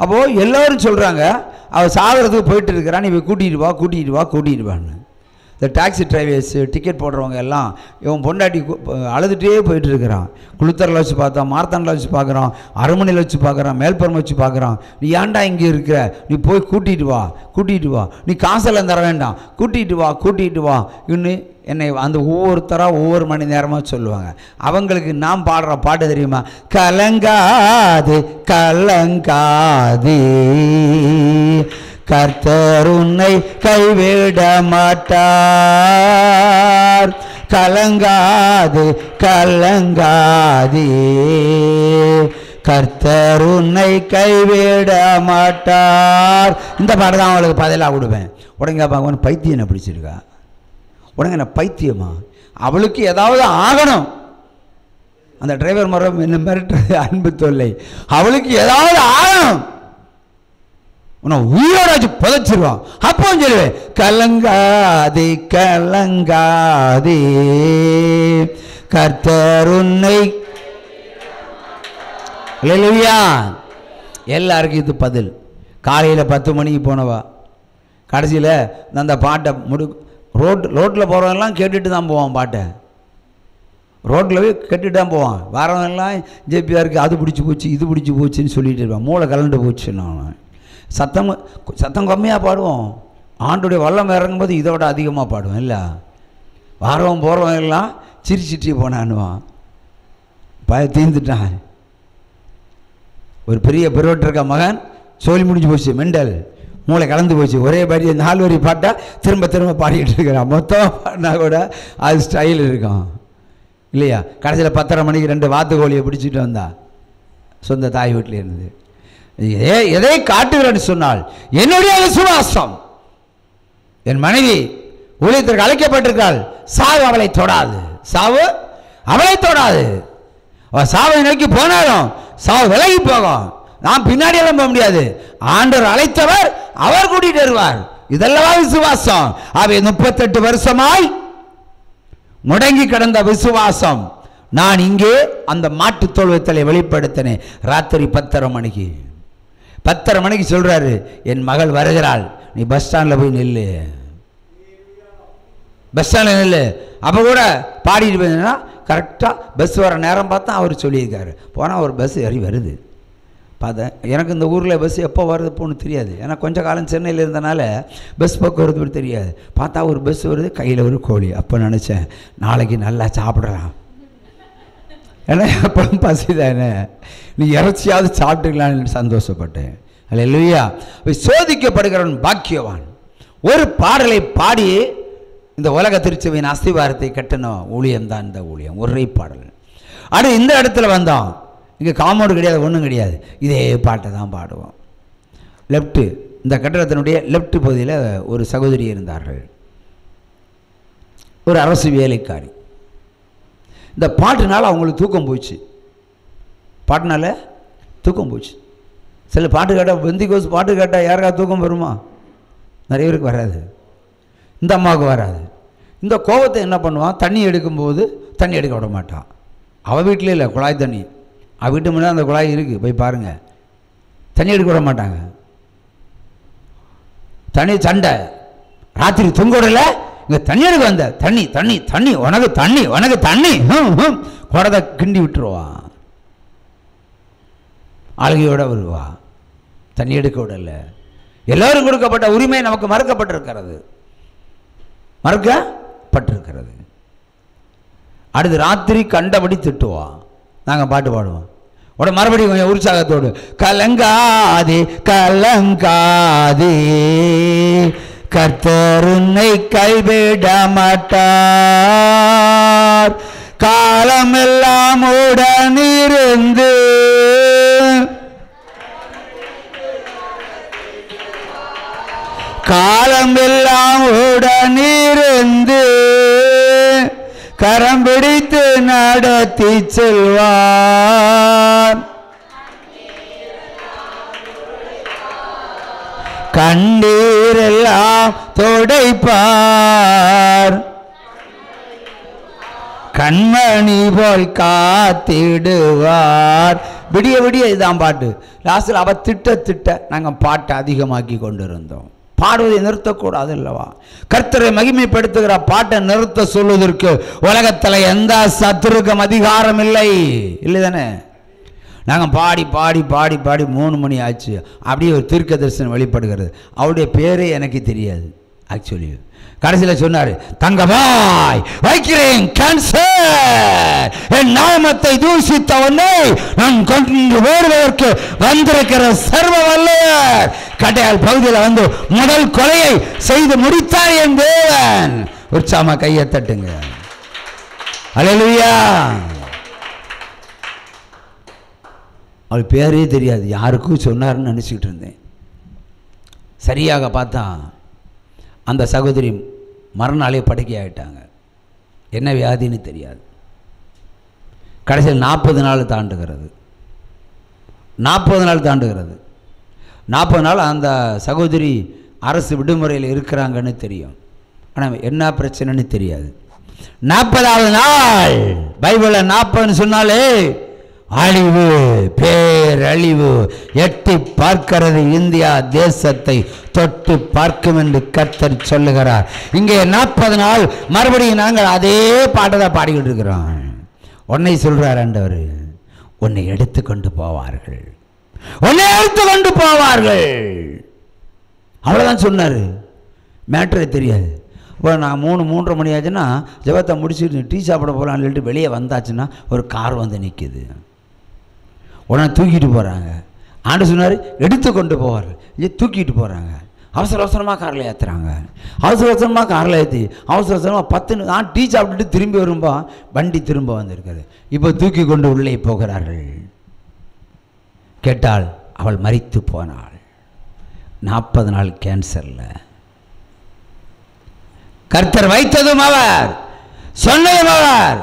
அப்போது எல்லோரும் சொல்கிறாங்க அவள் சாகிறதுக்கு போயிட்டு இருக்கிறான், இவன் கூட்டிகிட்டு வா கூட்டிகிட்டு வா கூட்டிகிட்டு வான்னு. இந்த டாக்ஸி டிரைவர்ஸு டிக்கெட் போடுறவங்க எல்லாம் இவன் பொண்டாட்டி அழுதுகிட்டே போயிட்டுருக்கிறான். குளுத்தரில் வச்சு பார்த்தோம், மார்த்தாண்டில் வச்சு பார்க்குறான், அரண்மனையில் வச்சு பார்க்குறான், மேல்புறம் வச்சு பார்க்குறான். நீ ஏன்டா இங்கே இருக்கிற? நீ போய் கூட்டிகிட்டு வா கூட்டிகிட்டு வா, நீ காசெல்லாம் தர வேண்டாம், கூட்டிகிட்டு வா இன்னும் என்னை அந்த ஒவ்வொருத்தராக ஒவ்வொரு மணி நேரமாக சொல்லுவாங்க. அவங்களுக்கு நான் பாடுற பாட்டு தெரியுமா? கலங்காது கலங்காது கர்த்தர் உன்னை கைவிட மாட்டார், கலங்காது கலங்காதே கர்த்தர் உன்னை கைவிட மாட்டார். இந்த பாட்டு தான் அவளுக்கு பதிலாக கொடுப்பேன். உடனே பார்க்க பைத்தியம் என்ன பிடிச்சிருக்கா? உடனே என்ன பைத்தியமா? அவளுக்கு ஏதாவது ஆகணும். அந்த டிரைவர் மரம் என்ன மிரட்டுறது அன்பு தொல்லை. அவளுக்கு ஏதாவது ஆகணும், உன்னை உயிரோடாச்சு புதைச்சிருவான். அப்போ சொல்லுவேன் கலங்காதே கலங்காதே கர்த்தர் உன்னை. அல்லேலூயா. எல்லாருக்கும் இது பதில். காலையில் 10 மணிக்கு போனவா கடைசியில் அந்த பாட்டை ரோட்டில் போகிறவங்கெல்லாம் கேட்டுட்டு தான் போவான். பாட்டை ரோட்டில் போய் கேட்டுட்டு தான் போவான். வரவங்கெல்லாம் ஜேபிஆருக்கு அது பிடிச்சி போச்சு இது பிடிச்சி போச்சுன்னு சொல்லிட்டு இருப்பான். மூளை கலண்டு போச்சுன்னு சத்தம் கம்மியாக பாடுவோம். ஆண்டுடைய வல்லம் இறங்கும்போது இதை விட அதிகமாக பாடுவோம். இல்லை வரவன் போகிறவன் எல்லாம் சிரிச்சிட்டு போனான்னுவான். தீர்ந்துட்டான். ஒரு பெரிய பெருவற்றிருக்க மகன் சொல்லி முடிஞ்சு போச்சு, மெண்டல், மூளை கலந்து போச்சு. ஒரே பாடி 4 வரி பாட்டா திரும்ப திரும்ப பாடிக்கிட்டு இருக்கிறான். மொத்தம் பாடினா கூட அது ஸ்டைல் இருக்கும் இல்லையா? கடைசியில் 10:30 மணிக்கு 2 வாத்துக்கோழியை பிடிச்சிட்டு வந்தா சொந்த தாய் வீட்டில் இருந்து. எதை காட்டுகிறேன்னு சொன்னால் என்னுடைய விசுவாசம், என் மனைவி ஊழியத்திற்கு அழைக்கப்பட்டிருக்காள். சாவு அவளை தொடாது. சாவு அவளை தொடாது. சாவை நோக்கி போனாலும் சாவு விலகி போகும். நாம் பின்னாடி எல்லாம் போக முடியாது. ஆண்டவர் அழைத்தவர், அவர் கூட்டிட்டு வருவார். இதெல்லாம் விசுவாசம். அவை 38 வருஷமாய் முடங்கி கிடந்த விசுவாசம் நான் இங்கே அந்த மாட்டு தொழுவத்தில் வெளிப்படுத்தினேன். ராத்திரி 10:30 மணிக்கு 10:30 மணிக்கு சொல்றாரு, என் மகள் வருகிறாள், நீ பஸ் ஸ்டாண்டில் போய் நில்லு, பஸ் ஸ்டாண்டில் நில்லு. அப்போ கூட பாடிட்டு போயிருந்தா கரெக்டாக பஸ் வர நேரம் பார்த்தா அவர் சொல்லியிருக்காரு. போனால் ஒரு பஸ் ஏறி வருது. பார்த்தேன், எனக்கு இந்த ஊரில் பஸ் எப்போ வருது போன்னு தெரியாது. ஏன்னா கொஞ்சம் காலம் சென்னையில் இருந்தனால பஸ் போக்குவரத்து தெரியாது. பார்த்தா ஒரு பஸ் வருது, கையில் ஒரு கோழி. அப்போ நினச்சேன், நாளைக்கு நல்லா சாப்பிடலாம். ஏன்னா எப்பவும் பசி தானே, நீ இறைச்சியாவது சாப்பிட்டுக்கலான்னு சந்தோஷப்பட்டேன். அல்லேலூயா. சோதிக்கப்படுகிறவன் பாக்கியவான். ஒரு பாடலை பாடி இந்த உலக திருச்சபையின் அஸ்திவாரத்தை கட்டணும் ஊழியம் தான் இந்த ஊழியம். ஒரே பாடல். ஆனால் இந்த இடத்துல வந்தோம், இங்கே காம்பவுண்டு கிடையாது, ஒன்றும் கிடையாது. இதே பாட்டை தான் பாடுவோம். லெஃப்ட்டு, இந்த கட்டடத்தினுடைய லெஃப்ட் பகுதியில் ஒரு சகோதரி இருந்தார்கள், ஒரு அரசு வேலைக்காரி. இந்த பாட்டுனால அவங்களுக்கு தூக்கம் போச்சு. பாட்டுனால தூக்கம் போச்சு. சில பாட்டு கேட்டால், வெந்தி கோஸ் பாட்டு கேட்டால் யாருக்கா தூக்கம் வருமா? நிறைய பேருக்கு வராது. இந்த அம்மாவுக்கு வராது. இந்த கோபத்தை என்ன பண்ணுவான், தண்ணி எடுக்கும்போது தண்ணி எடுக்க விட மாட்டான். அவள் வீட்டிலே இல்லை, குழாய் தண்ணி. அவள் வீட்டு முன்னாடி அந்த குழாய் இருக்குது, போய் பாருங்கள். தண்ணி எடுக்க விட மாட்டாங்க. தண்ணி சண்டை. ராத்திரி தூங்க விடல, இங்கே தண்ணி எடுக்க வந்த, தண்ணி தண்ணி தண்ணி உனக்கு தண்ணி உனக்கு தண்ணி குடத்தை கிண்டி விட்டுருவான். ஆளுகையோட வருவா. தண்ணி எடுக்க விடல. எல்லோரும் கொடுக்கப்பட்ட உரிமை நமக்கு மறுக்கப்பட்டிருக்கிறது, மறுக்கப்பட்டிருக்கிறது. அடுத்து ராத்திரி கண்டபடி திட்டுவான். நாங்கள் பாட்டு பாடுவோம். உடனே மறுபடியும் கொஞ்சம் உற்சாகத்தோடு, கலங்காதே கலங்காதே கர்த்தர் உன்னை கைவிட மாட்டார், காலமெல்லாம் உடனிருந்து காலமெல்லாம் உடனிருந்து கரம் பிடித்து நடத்தி செல்வார், கண்ணீரெல்லாம் துடைப்பார், கண்மணி போல் காத்திடுவார். விடிய விடிய இதுதான் பாட்டு. லாஸ்டில் அவ திட்ட திட்ட நாங்கள் பாட்டை அதிகமாக்கி கொண்டிருந்தோம். பாடுவதை நிறுத்தக்கூடாது அல்லவா? கர்த்தரை மகிமைப்படுத்துகிற பாட்டை நிறுத்த சொல்வதற்கு உலகத்தில் எந்த சத்துருக்கும் அதிகாரம் இல்லை, இல்லை தானே? நாங்கள் பாடி பாடி பாடி பாடி 3 மணி ஆச்சு. அப்படியே ஒரு தீர்க்க தரிசனம் வெளிப்படுகிறது. அவருடைய பேரே எனக்கு தெரியாது. ஆக்சுவலி கடைசியில் சொன்னார், தங்கமாய் வைக்கிறேன் கேன்சர், என் நாமத்தை தூஷித்தவனை நான் கொண்டு ஓடுவதற்கு வந்திருக்கிற சர்வ வல்லவர் கட்டையால் பகுதியில் வந்து முதல் கொலையை செய்து முடித்தார் என் தேவன். உற்சாகமா கையை தட்டுங்க. அல்லேலூயா. அவள் பேரே தெரியாது, யாருக்கும் சொன்னார்னு நினச்சிக்கிட்டு இருந்தேன். சரியாக பார்த்தா அந்த சகோதரி மறுநாளே படுக்கை ஆகிட்டாங்க. என்ன வியாதின்னு தெரியாது. கடைசியில் 40 நாள் தாண்டுகிறது. 40 நாள் தாண்டுகிறது. 40 நாள் அந்த சகோதரி அரசு விடுமுறையில் இருக்கிறாங்கன்னு தெரியும். ஆனால் என்ன பிரச்சனைன்னு தெரியாது. 40வது நாள் பைபிளில் 40ன்னு சொன்னாலே அழிவு, பேரழிவு எட்டி பார்க்கிறது. இந்தியா தேசத்தை தொட்டு பார்க்கும் என்று கர்த்தர் சொல்லுகிறார். இங்கே 40 நாள் மறுபடியும் நாங்கள் அதே பாட்டை தான் பாடிக்கிட்டு இருக்கிறோம். உன்னை சொல்றார் ஆண்டவர், உன்னை எடுத்துக்கொண்டு போவார்கள், உன்னை எடுத்துக்கொண்டு போவார்கள். அவ்வளோதான் சொன்னார். மேட்ரே தெரியாது. இப்போ நான் 3-3:30 மணி ஆச்சுன்னா ஜெபத்தை முடிச்சுட்டு டீ சாப்பிட போகலான்னு சொல்லிட்டு வெளியே வந்தாச்சுன்னா ஒரு கார் வந்து நிற்கிது. உடனே தூக்கிட்டு போகிறாங்க. ஆண்டு சொன்னார் எடுத்துக்கொண்டு போவார்கள். இங்கே தூக்கிட்டு போகிறாங்க. அவசர அவசரமாக காரில் ஏற்றுறாங்க. அவசர அவசரமாக காரில் ஏற்றி அவசர அவசரமாக 10 டீ சாப்பிட்டுட்டு திரும்பி வரும்போ வண்டி திரும்ப வந்திருக்குது. இப்போ தூக்கி கொண்டு உள்ளே போகிறார்கள். கேட்டால் அவள் மரித்து போனாள். 40 நாள் கேன்சரில் கர்த்தர் வைத்ததும் அவர், சொன்னதும் அவர்.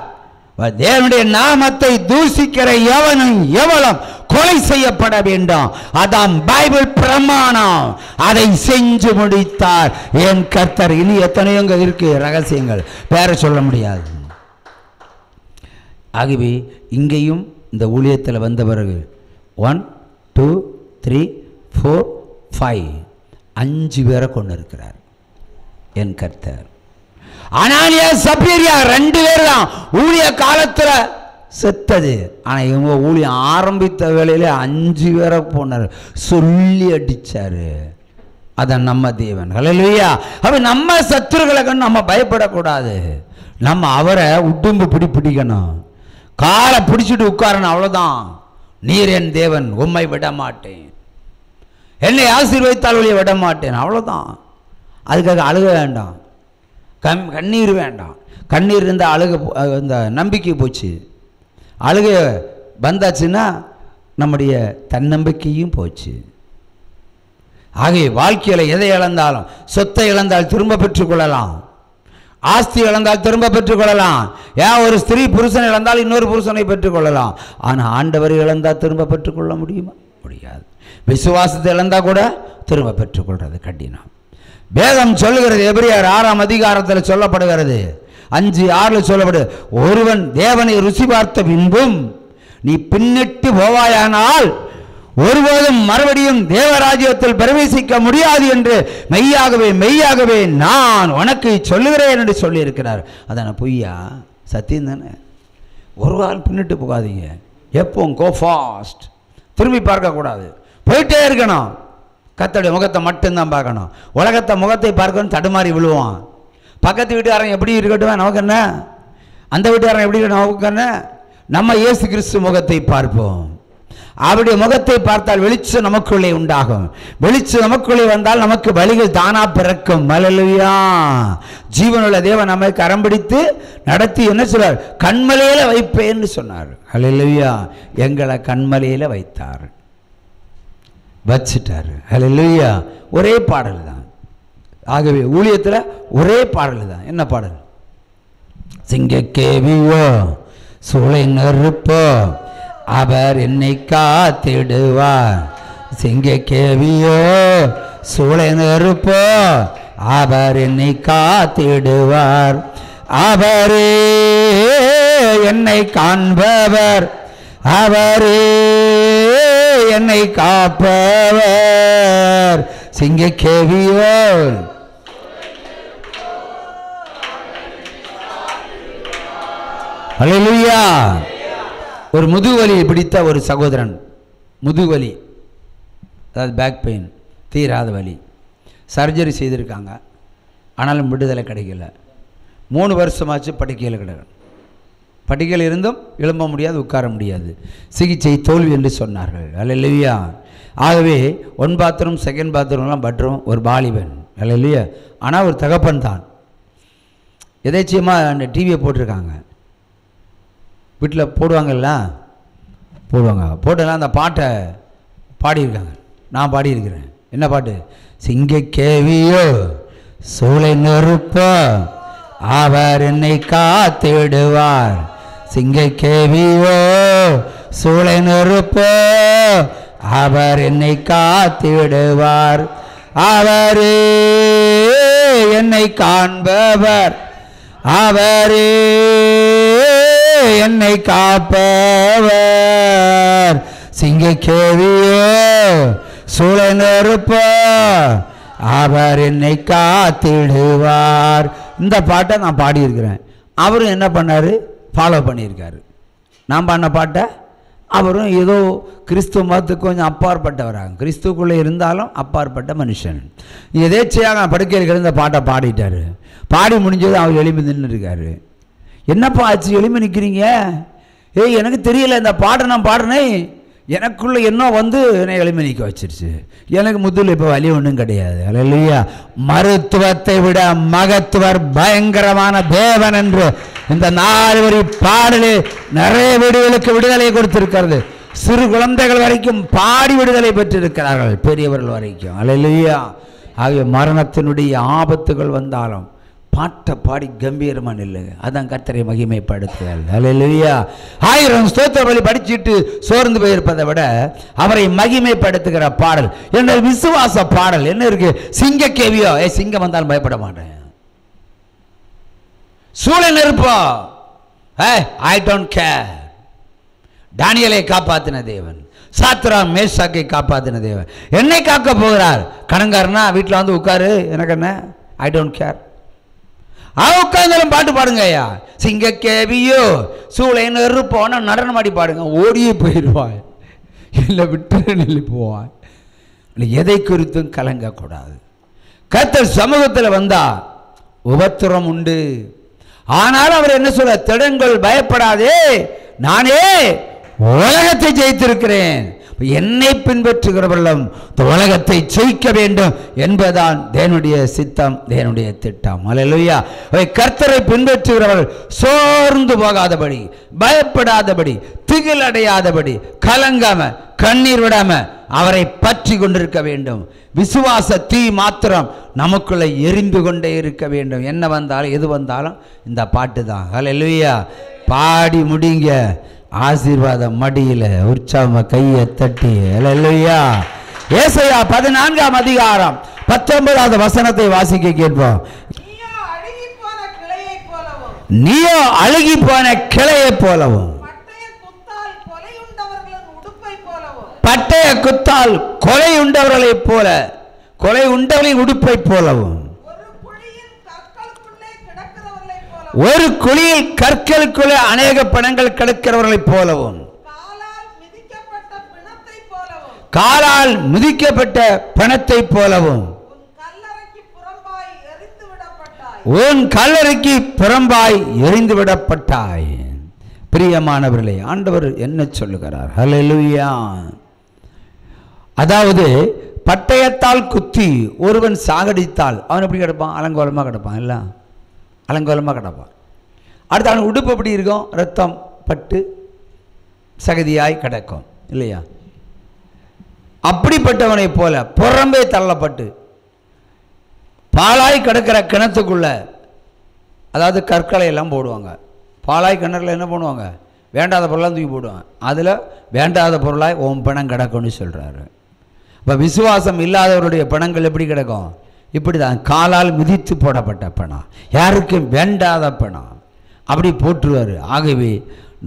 தேவனுடைய நாமத்தை தூசிக்கிற எவனும் எவளும் கொலை செய்யப்பட வேண்டும். அதான் பைபிள் பிரமாணம். அதை செஞ்சு முடித்தார் என் கர்த்தர். இனி எத்தனையோ இருக்கு ரகசியங்கள், பேர சொல்ல முடியாது. ஆகவே இங்கேயும் இந்த ஊழியத்தில் வந்த பிறகு 1 2 3 4 5 5 பேரை கொண்டு இருக்கிறார் என் கர்த்தர். அனானியா சப்பீரியா 2 பேர் தான் ஊழிய காலத்தில் செத்தது. ஆனால் இவங்க ஊழியம் ஆரம்பித்த வேளையில 5 பேரை போனார், சொல்லி அடிச்சாரு. அதான் நம்ம தேவன். ஹல்லேலூயா. அப்ப நம்ம சத்துருக்களை கண்டு நம்ம பயப்படக்கூடாது. நம்ம அவரை உடும்பு பிடிக்கணும், காலை பிடிச்சிட்டு உட்காரணும். அவ்வளோதான். நீர் என் தேவன், உம்மை விட மாட்டேன், என்னை ஆசீர்வதித்தால் ஒழிய விட மாட்டேன். அவ்வளோதான். அதுக்காக அழுக வேண்டாம், கண்ணீர் வேண்டாம். கண்ணீர் இருந்தால் அழுக, இந்த நம்பிக்கை போச்சு. அழுக வந்தாச்சுன்னா நம்முடைய தன்னம்பிக்கையும் போச்சு. ஆகவே வாழ்க்கையில் எதை இழந்தாலும், சொத்தை இழந்தால் திரும்ப பெற்றுக்கொள்ளலாம், ஆஸ்தி இழந்தால் திரும்ப பெற்றுக்கொள்ளலாம். ஏன் ஒரு ஸ்திரீ புருஷனை இழந்தால் இன்னொரு புருஷனை பெற்றுக்கொள்ளலாம். ஆனால் ஆண்டவரை இழந்தால் திரும்ப பெற்றுக்கொள்ள முடியுமா? முடியாது. விசுவாசத்தை இழந்தால் கூட திரும்ப பெற்றுக்கொள்வது கடினம். வேதம் சொல்லுகிறது, எபிரேயர் 6ஆம் அதிகாரத்தில் சொல்லப்படுகிறது, 5:6 சொல்லப்படுது, ஒருவன் தேவனை ருசி பார்த்த பின்பும் நீ பின்னிட்டு போவாயானால் ஒருபோதும் மறுபடியும் தேவராஜ்யத்தில் பிரவேசிக்க முடியாது என்று மெய்யாகவே மெய்யாகவே நான் உனக்கு சொல்லுகிறேன் என்று சொல்லி இருக்கிறார். அதான பொய்யா? சத்தியம் தானே. ஒரு கால் பின்னிட்டு போகாதீங்க. எப்போ கோ ஃபாஸ்ட், திரும்பி பார்க்கக்கூடாது, போயிட்டே இருக்கணும். கர்த்தருடைய முகத்தை மட்டும்தான் பார்க்கணும். உலகத்தை முகத்தை பார்க்கணும், தடுமாறி விழுவான். பக்கத்து வீட்டுக்காரன் எப்படி இருக்கட்டும் நமக்கு என்ன, அந்த வீட்டுக்காரன் எப்படி இருக்கட்டும் நமக்கு என்ன. நம்ம இயேசு கிறிஸ்து முகத்தை பார்ப்போம். அவருடைய முகத்தை பார்த்தால் வெளிச்சம் நமக்குள்ளே உண்டாகும். வெளிச்சம் நமக்குள்ளே வந்தால் நமக்கு வழிகள் தானா பிறக்கும். ஹல்லேலூயா. ஜீவனுள்ள தேவன் நம்மை கரம் பிடித்து நடத்தி என்ன சொல்றார்? கண்மலையில வைப்பேன்னு சொன்னார். ஹல்லேலூயா. எங்களை கண்மலையில வைத்தார், வச்சிட்டாரு. ஹல்லேலூயா. ஒரே பாடல் தான். ஆகவே ஊழியத்தில் ஒரே பாடல் தான். என்ன பாடல்? சிங்கக்கேவியோ சூளை நெருப்போ அவர் என்னை காத்திடுவார். சிங்கக்கேவியோ சூளை நெருப்போ அவர் என்னை காத்திடுவார். அவரே என்னை காண்பவர், அவரே என்னை காப்பவர். சிங்கக்கேவியோ ஹல்லேலூயா. ஒரு முதுகுவலி பிடித்த ஒரு சகோதரன், முதுகுவலி, அதாவது பேக் பெயின், தீராத வலி, சர்ஜரி செய்திருக்காங்க. ஆனாலும் விடுதலை கிடைக்கல. 3 வருஷமாச்சு படுக்கையில் கிடக்கணும். படுக்கையில் இருந்தும் எழும்ப முடியாது, உட்கார முடியாது. சிகிச்சை தோல்வி என்று சொன்னார்கள். ஹல்லேலூயா. ஆகவே 1 பாத்ரூம் 2 பாத்ரூம்லாம் பட்ரூம், ஒரு வாலிபன். ஹல்லேலூயா. ஆனால் ஒரு தகப்பன் தான். எதேச்சியமாக அந்த டிவியை போட்டிருக்காங்க, வீட்டில் போடுவாங்கல்ல, போட்டெல்லாம் அந்த பாட்டை பாடியிருக்காங்க. நான் பாடியிருக்கிறேன். என்ன பாட்டு? சிங்கக்கேவியோ சூளை நெருப்போ அவர் என்னை காத்திடுவார். சிங்கக்கேவியோ சூளை நெருப்போ அவர் என்னை காத்திடுவார். அவரே என்னை காண்பவர், அவரே என்னை காப்பவர். சிங்கக்கேவியோ சூளை நெருப்போ அவர் என்னை காத்திடுவார். இந்த பாட்டை நான் பாடியிருக்கிறேன். அவரும் என்ன பண்ணார்? ஃபாலோ பண்ணியிருக்காரு. நான் பாடின பாட்டை அவரும் ஏதோ கிறிஸ்துவ மதத்துக்கு கொஞ்சம் அப்பாற்பட்டவராங்க, கிறிஸ்துக்குள்ளே இருந்தாலும் அப்பாற்பட்ட மனுஷன். எதேச்சையாக படுக்கையில் கிடந்த பாட்டை பாடிட்டார். பாடி முடிஞ்சது அவர் எழுப்பி நின்று இருக்காரு. என்னப்பா ஆச்சு, எழுப்பி நிற்கிறீங்க? ஏய், எனக்கு தெரியல, இந்த பாட்டை நான் பாடினேன், எனக்குள்ளே என்ன வந்து என்னை எழுப்பி நிற்க வச்சிருச்சு. எனக்கு முதுகில் இப்போ வலி ஒன்றும் கிடையாது. ஹல்லேலூயா. மருத்துவத்தை விட மகத்துவர் பயங்கரமான தேவன் என்று இந்த 4 வரி பாடலே நிறைய வீடுகளுக்கு விடுதலை கொடுத்திருக்கிறது. சிறு குழந்தைகள் வரைக்கும் பாடி விடுதலை பெற்றிருக்கிறார்கள், பெரியவர்கள் வரைக்கும். ஹல்லேலூயா. ஆகிய மரணத்தினுடைய ஆபத்துகள் வந்தாலும் பாட்டை பாடி கம்பீரமா நில்லுங்க. அதான் கர்த்தரை மகிமைப்படுத்துதல். ஹல்லேலூயா. 1000 ஸ்தோத்திர பலி படிச்சுட்டு சோர்ந்து போயிருப்பதை விட அவரை மகிமைப்படுத்துகிற பாடல் என்ன விசுவாச பாடல் என்ன இருக்கு? சிங்க கேவியோ, சிங்கம் வந்தாலும் பயப்பட மாட்டேன், சூழல் இருப்போ, ஐ டோன்ட் கேர். தானியேலை காப்பாத்தின தேவன், சாத்ரா மேஷாக்கை காப்பாத்தின தேவன் என்னை காக்க போகிறார். கடன்காரனா வீட்டில் வந்து உட்காரு, எனக்கு என்ன, ஐ டோன்ட் கேர். உட்கார்ந்தாலும் பாட்டு பாடுங்க ஐயா. சிங்க கேவியோ சூளைன்னு இருப்போன்னா நடனம் ஆடி பாடுங்க, ஓடியே போயிடுவாய், இல்லை விட்டு நெல்லி போவாய். எதை குறித்தும் கலங்கக்கூடாது. கர்த்தர் சமூகத்தில் வந்தா உபத்திரம் உண்டு. ஆனால் அவர் என்ன சொல்ல, திடங்கள் பயப்படாதே, நானே உலகத்தை ஜெயித்திருக்கிறேன். என்னை பின்பற்றுகிறவர்களும் உலகத்தை ஜெயிக்க வேண்டும் என்பதுதான் தேவனுடைய சித்தம், தேவனுடைய திட்டம். அல்லேலூயா. கர்த்தரை பின்பற்றுகிறவர்கள் சோர்ந்து போகாதபடி, பயப்படாதபடி, திகில் அடையாதபடி, கலங்காம கண்ணீர் விடாம அவரை பற்றி கொண்டிருக்க வேண்டும். விசுவாச தீ மாத்திரம் நமக்குள்ள எரிந்து கொண்டே இருக்க வேண்டும். என்ன வந்தாலும் எது வந்தாலும் இந்த பாட்டு தான். அல்லேலூயா. பாடி முடிங்க, ஆசீர்வாத மடியில உற்சாகமா கையை தட்டி. அல்லேலூயா. ஏசாயா 14ஆம் அதிகாரம் 19வது வசனத்தை வாசிக்க கேட்போம். நீயோ அழுகி போன கிளையை போலவும், பட்டய குத்தால் கொலை உண்டவர்களைப் போல, கொலை உண்டவர்களின் உடுப்பை போலவும், ஒரு குழியில் கற்களுக்குள்ளே அநேக பணங்கள் கிடக்கிறவர்களைப் போலவும், காலால் மிதிக்கப்பட்ட பணத்தை போலவும் உன் கல்லறைக்கு புறம்பாய் எரிந்து விடப்பட்டாய். பிரியமானவர்களே, ஆண்டவர் என்ன சொல்லுகிறார்? ஹல்லேலூயா. அதாவது பட்டயத்தால் குத்தி ஒருவன் சாகடித்தால் அவன் எப்படி கிடப்பான்? அலங்கோலமாக கிடப்பான். இல்லை, அலங்கோலமாக கிடப்பான். அடுத்து அவன் உடுப்பு எப்படி இருக்கும்? ரத்தம் பட்டு சகதியாய் கிடக்கும் இல்லையா? அப்படிப்பட்டவனை போல புறம்பே தள்ளப்பட்டு பாலாய் கிடக்கிற கிணத்துக்குள்ள, அதாவது கற்களை எல்லாம் போடுவாங்க. பாலாய் கிணறுல என்ன பண்ணுவாங்க? வேண்டாத பொருளாக தூக்கி போடுவாங்க. அதில் வேண்டாத பொருளாய் உன் பணம் கிடக்கும்னு சொல்கிறாரு. இப்போ விசுவாசம் இல்லாதவருடைய பணங்கள் எப்படி கிடக்கும்? இப்படி தான், காலால் மிதித்து போடப்பட்ட பணம், யாருக்கும் வேண்டாத பணம், அப்படி போட்டுருவார். ஆகவே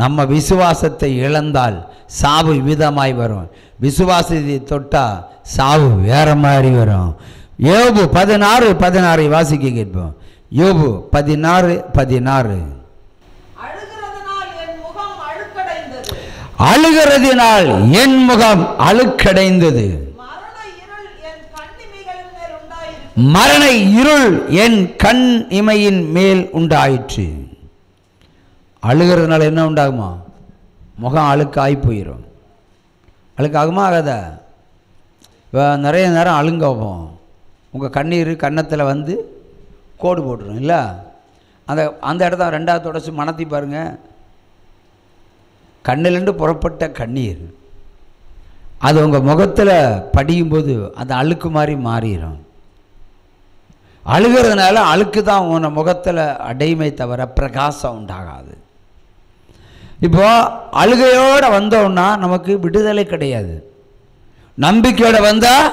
நம்ம விசுவாசத்தை இழந்தால் சாவு விதமாய் வரும். விசுவாசத்தை தொட்டால் சாவு வேற மாதிரி வரும். யோபு 16:16 வாசிக்க கேட்போம். யோபு 16:16. அழுகிறதினால் என் முகம் அழுக்கடைந்தது, மரண இருள் என் கண் இமையின் மேல் உண்டாயிற்று. அழுகிறதுனால என்ன உண்டாகுமா? முகம் அழுக்காகி போயிடும். அழுக்காகுமா? ஆகாத? நிறைய நேரம் அழுங்க வைப்போம். உங்கள் கண்ணீர் கன்னத்தில் வந்து கோடு போட்டுரும் இல்லை? அந்த இடத்த 2வது தொடச்சி மணத்தி பாருங்கள். கண்ணிலிருந்து புறப்பட்ட கண்ணீர் அது உங்கள் முகத்தில் படியும்போது அந்த அழுக்கு மாதிரி மாறிடும். அழுகிறதுனால அழுக்கு தான் உன முகத்தில் அடைமை தவிர பிரகாசம் உண்டாகாது. இப்போ அழுகையோடு வந்தோம்னா நமக்கு விடுதலை கிடையாது. நம்பிக்கையோடு வந்தால்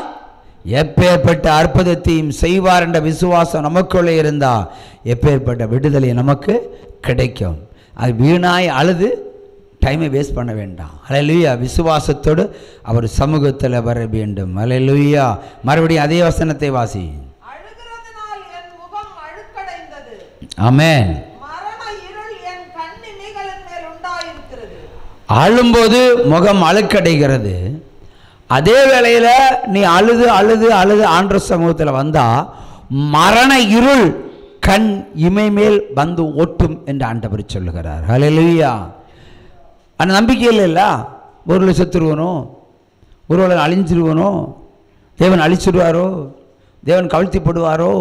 எப்பேற்பட்ட அற்புதத்தையும் செய்வார் என்ற விசுவாசம் நமக்குள்ளே இருந்தால் எப்பேற்பட்ட விடுதலை நமக்கு கிடைக்கும். அது வீணாய் அழுது டைமை வேஸ்ட் பண்ண வேண்டாம். அல்லேலூயா. விசுவாசத்தோடு அவர் சமூகத்தில் வர வேண்டும். அல்லேலூயா. மறுபடியும் அதே வசனத்தை வாசி. ஆமென். அழும்போது முகம் அழுக்கடைகிறது. அதே வேளையில் நீ அழுது அழுது அழுது ஆண்டவர் சமூகத்தில் வந்தா மரண இருள் கண் இமை மேல் வந்து ஒட்டும் என்று ஆண்டவர் சொல்லுகிறார். ஹல்லேலூயா. அந்த நம்பிக்கையில் இல்லை, ஒரு செத்துருவனோ, ஒருவரை அழிஞ்சிருவனோ, தேவன் அழிச்சிடுவாரோ, தேவன் கவிழ்த்திப்படுவாரோ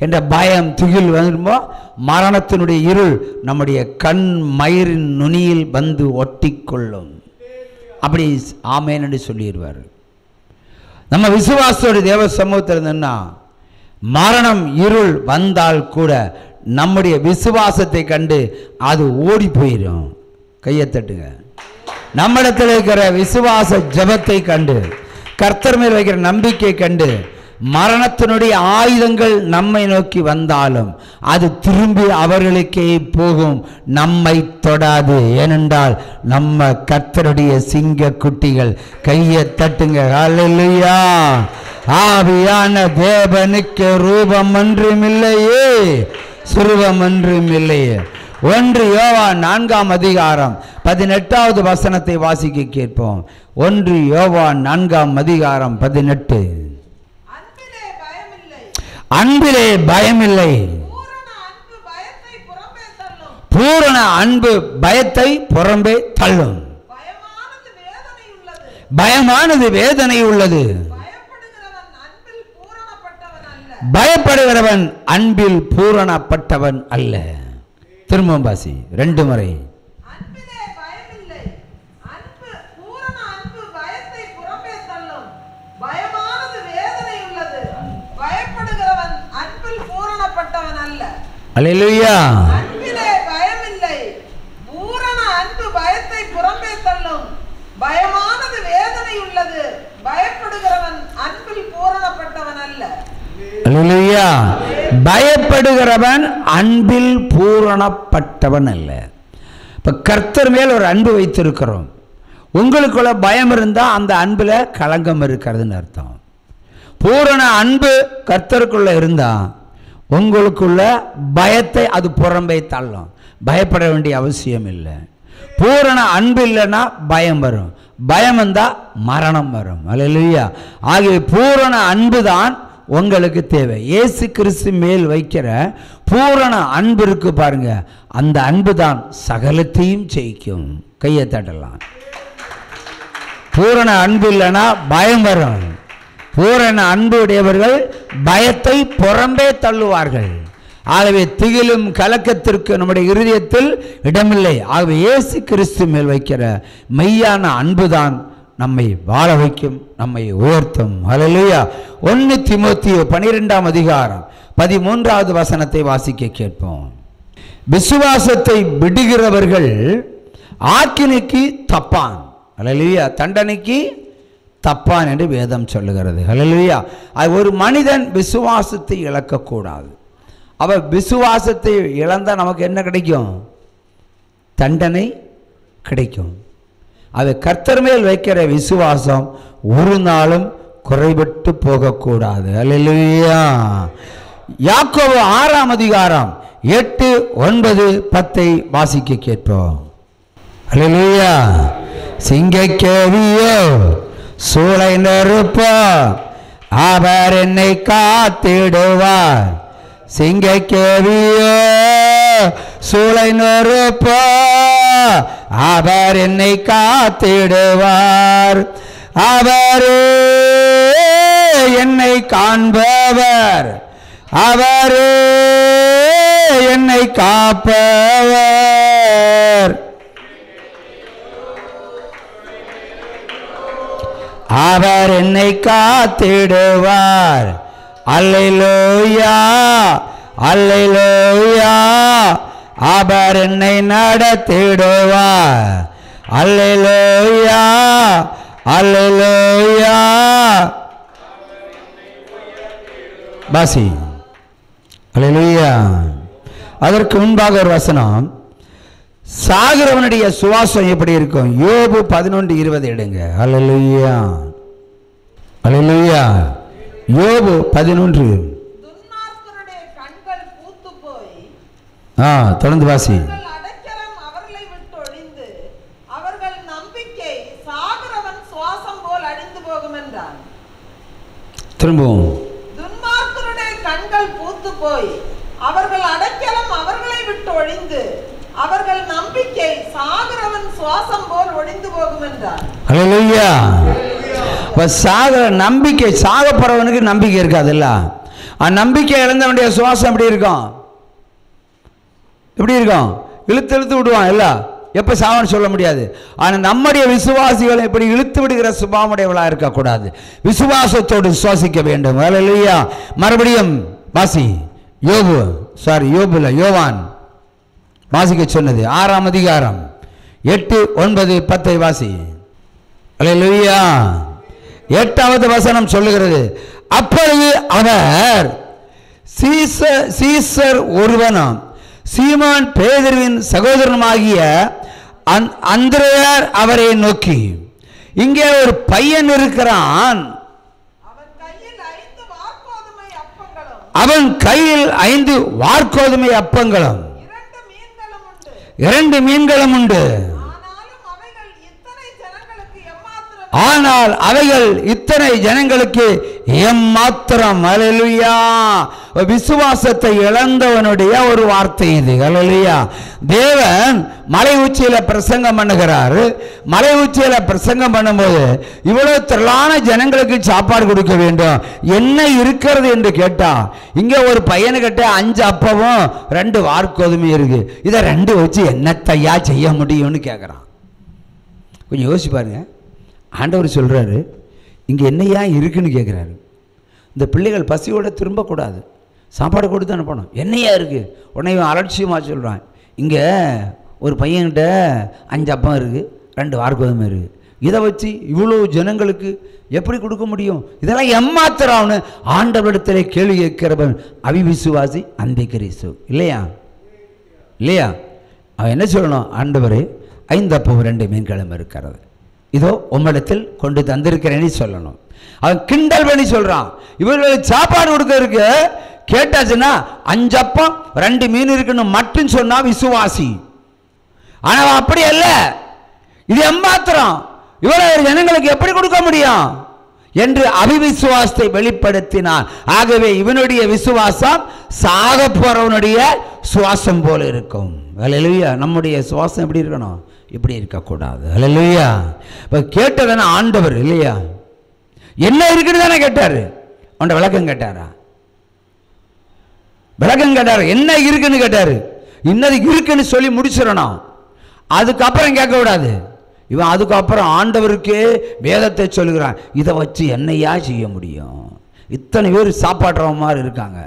என்ற பயம் துகில் வந்துடுமோ மரணத்தினுடைய இருள் நம்முடைய கண் மயிரின் நுனியில் வந்து ஒட்டி கொள்ளும். அப்படி ஆமேன் என்று சொல்லிடுவார். நம்ம விசுவாசத்தோடு தேவ சமூகத்தில் இருந்தோம்னா மரணம் இருள் வந்தால் கூட நம்முடைய விசுவாசத்தை கண்டு அது ஓடி போயிடும். கையை தட்டுங்க. நம்மிடத்தில் இருக்கிற விசுவாச ஜெபத்தை கண்டு, கர்த்தர் மேல் வைக்கிற நம்பிக்கை கண்டு, மரணத்தினுடைய ஆயுதங்கள் நம்மை நோக்கி வந்தாலும் அது திரும்பி அவர்களுக்கே போகும், நம்மை தொடாது. ஏனென்றால் நம்ம கர்த்தருடைய சிங்க குட்டிகள். கையை தட்டுங்க. ஹல்லேலூயா. ஆவியான தேவனுக்கு ரூபம் ஒன்றும் இல்லையே, சுரூபம் ஒன்றும் இல்லையே. 1 யோவான் 4ஆம் அதிகாரம் 18வது வசனத்தை வாசிக்க கேட்போம். 1 யோவான் 4ஆம் அதிகாரம் 18. அன்பிலே பயமில்லை, பூரண அன்பு பயத்தை புறம்பே தள்ளும். பயமானது வேதனை உள்ளது, பயப்படுகிறவன் அன்பில் பூரணப்பட்டவன் அல்ல. திரும்பவும் வாசி 2 முறை. அல்லேலூயா. அன்பிலே பயமில்லை, பூரண அன்பு பயத்தை புறம்பே தள்ளும். பயமானது வேதனை உள்ளது, பயப்படுகிறவன் அன்பில் பூரணப்பட்டவன் அல்ல. அல்லேலூயா. பயப்படுகிறவன் அன்பில் பூரணப்பட்டவன் அல்ல. இப்ப கர்த்தர் மேல் ஒரு அன்பு வைத்திருக்கிறோம். உங்களுக்குள்ள பயம் இருந்தா அந்த அன்புல களங்கம் இருக்கிறதுன்னு அர்த்தம். பூரண அன்பு கர்த்தருக்குள்ள இருந்தா உங்களுக்குள்ள பயத்தை அது புறம்பே தள்ளும். பயப்பட வேண்டிய அவசியம் இல்லை. பூரண அன்பு இல்லைன்னா பயம் வரும், பயம் வந்தா மரணம் வரும். அல்லேலூயா. ஆகிய பூரண அன்பு தான் உங்களுக்கு தேவை. இயேசு கிறிஸ்து மேல் வைக்கிற பூரண அன்பு இருக்கு பாருங்க, அந்த அன்பு தான் சகலத்தையும் ஜெயிக்கும். கையை தட்டலாம். பூரண அன்பு இல்லைன்னா பயம் வரும். பூரண அன்பு உடையவர்கள் பயத்தை புறம்பே தள்ளுவார்கள். ஆகவே திகிலும் கலக்கத்திற்கு நம்முடைய இருதயத்தில் இடமில்லை. ஆகவே இயேசு கிறிஸ்து மேல் வைக்கிற மெய்யான அன்புதான் நம்மை வாழ வைக்கும், நம்மை உயர்த்தும். ஹல்லேலூயா. 1 தீமோத்தேயு 12ஆம் அதிகாரம் 13வது வசனத்தை வாசிக்க கேட்போம். விசுவாசத்தை விடுகிறவர்கள் ஆக்கினைக்கு தப்பான். ஹல்லேலூயா. தண்டனைக்கு தப்பான் என்று வேதம் சொல்லுகிறது. ஹல்லேலூயா. ஒரு மனிதன் விசுவாசத்தை இழக்கக்கூடாது. அவ விசுவாசத்தை இழந்தால் நமக்கு என்ன கிடைக்கும்? தண்டனை கிடைக்கும். அது கர்த்தர் மேல் வைக்கிற விசுவாசம் ஒரு நாளும் குறைபட்டு போகக்கூடாது. ஹல்லேலூயா. யாக்கோபு 6ஆம் அதிகாரம் 8, 9, 10 வாசிக்க கேட்போம். ஹல்லேலூயா. சிங்கக்கேவியோ சூளை நெருப்போ அவர் என்னை காத்திடுவார். சிங்கக்கேவியோ சூளை நெருப்போ அவர் என்னை காத்திடுவார். அவரே என்னை காண்பவர், அவரே என்னை காப்பவர். அவர் என்னை காத்திடுவார். அல்லேலூயா, அல்லேலூயா. அவர் என்னை நடத்திடுவார். அல்லேலூயா, அல்லேலூயா. பாசி. அல்லேலூயா. அதற்கு முன்பாக ஒரு வசனம், சாகிறவனுடைய சுவாசம் எப்படி இருக்கும்? யோபு 11:20 எடுங்க. அல்லேலூயா, அல்லேலூயா. யோபு 11. துன்மார்க்கருடைய கண்கள் பூத்து போய் தொடர்ந்து வாசி. அடைக்கலம் அவர்களை விட்டு ஒழிந்து அவர்கள் நம்பிக்கை சாகிறவன் சுவாசம் போல் அழிந்து போகும் என்றான். திரும்பவும். துன்மார்க்கருடைய கண்கள் பூத்து போய் அவர்கள் அடைக்கலம் அவர்களை விட்டு ஒழிந்து அவர்கள் நம்பிக்கை சாகிறவன் சுவாசம் போல் ஒழிந்து போகும் என்றார். ஹல்லேலூயா. சாகிற நம்பிக்கை, சாக போறவனுக்கு நம்பிக்கை இருக்காதுல்ல. நம்பிக்கை இழந்தவனுடைய சுவாசம் எப்படி இருக்கும்? எப்படி இருக்கும்? இழுத்து இழுத்து விடுவான். இல்ல எப்ப சாவன்னு சொல்ல முடியாது. ஆனா நம்முடைய விசுவாசிகள் எப்படி இழுத்து விடுகிற சுபாவமுடையவளா இருக்கக்கூடாது. விசுவாசத்தோடு சுவாசிக்க வேண்டும். ஹல்லேலூயா. மறுபடியும் வாசி. யோபு யோபுல யோவான் வாசிக்க சொன்னது 6ஆம் அதிகாரம் 8, 9, 10 வாசி. அல்லேலூயா. 8வது வசனம் சொல்லுகிறது, அப்பொழுது அவர் சீசர் ஒருவனும் சீமான் பேதுருவின் சகோதரனுமாகிய அந்திரேயார் அவரை நோக்கி, இங்கே ஒரு பையன் இருக்கிறான், அவன் கையில் 5 வாற்கோதுமை அப்பங்களும் 2 மீன்களும் உண்டு. ஆனால் அவைகள் இத்தனை ஜனங்களுக்கு எம்மாத்திரம். அல்லேலூயா. விசுவாசத்தை இழந்தவனுடைய ஒரு வார்த்தை இது. அல்லேலூயா. தேவன் மலை உச்சியில பிரசங்கம் பண்ணுகிறார். மலை உச்சியில பிரசங்கம் பண்ணும்போது இவ்வளவு திரளான ஜனங்களுக்கு சாப்பாடு கொடுக்க வேண்டும், என்ன இருக்கிறது என்று கேட்டா, இங்க ஒரு பையனுக்கிட்ட 5 அப்பமும் 2 வாற்கோதுமை இருக்கு, இதை 2 வச்சு என்னத்தையா செய்ய முடியும்னு கேட்குறான். கொஞ்சம் யோசிச்சு பாருங்க. ஆண்டவர் சொல்றாரு, இங்க என்னையா இருக்குன்னு கேட்குறாரு. இந்த பிள்ளைகள் பசியோட திரும்பக்கூடாது, சாப்பாடு கொடுத்து அனுப்பணும். என்னையா இருக்கு? உடனே இவன் அலட்சியமாக சொல்கிறான், இங்கே ஒரு பையன்கிட்ட 5 அப்பம் இருக்குது, 2 வாற்கோதுமை இருக்குது, இதை வச்சு இவ்வளோ ஜனங்களுக்கு எப்படி கொடுக்க முடியும்? இதெல்லாம் எம்மாத்திரம்னு ஆண்டவரிடத்தில் கேள்வி கேட்கிறவன் அவிவிசுவாசி அந்திகிறிஸ்து. இல்லையா? இல்லையா? அவன் என்ன சொல்லணும்? ஆண்டவரே, 5 அப்பம் 2 மீன்களும் இருக்கிறது, இதோ உம்மிடத்தில் கொண்டு தந்திருக்கிறேன்னு சொல்லணும். அவன் கிண்டல் பண்ணி சொல்றான், இவர்களுக்கு சாப்பாடு கொடுக்க இருக்கு, கேட்டாச்சுன்னா 5 அப்பம் 2 மீன் இருக்குன்னு மட்டும் சொன்னா விசுவாசி. ஆனா அப்படி அல்ல, இது எம்மாத்திரம், இவ்வளவு ஜனங்களுக்கு எப்படி கொடுக்க முடியும் என்று அவிவிசுவாசத்தை வெளிப்படுத்தினான். ஆகவே இவனுடைய விசுவாசம் சாக போறவனுடைய சுவாசம் போல இருக்கும். அல்லேலூயா. நம்முடைய சுவாசம் எப்படி இருக்கணும்? இப்படி இருக்கக்கூடாது. அல்லேலூயா. இப்போ கேட்டதானே ஆண்டவர். இல்லையா? என்ன இருக்குன்னு தானே கேட்டாரு. அவன் விளக்கம் கேட்டாரா? விளக்கம் கேட்டாரு. என்ன இருக்குன்னு கேட்டாரு. இன்னது இருக்குன்னு சொல்லி முடிச்சிடணும், அதுக்கப்புறம் கேட்க கூடாது. இவன் அதுக்கப்புறம் ஆண்டவருக்கே வேதத்தை சொல்லுகிறான், இதை வச்சு என்னையா செய்ய முடியும்? இத்தனை பேர் சாப்பாடுற மாதிரி இருக்காங்க,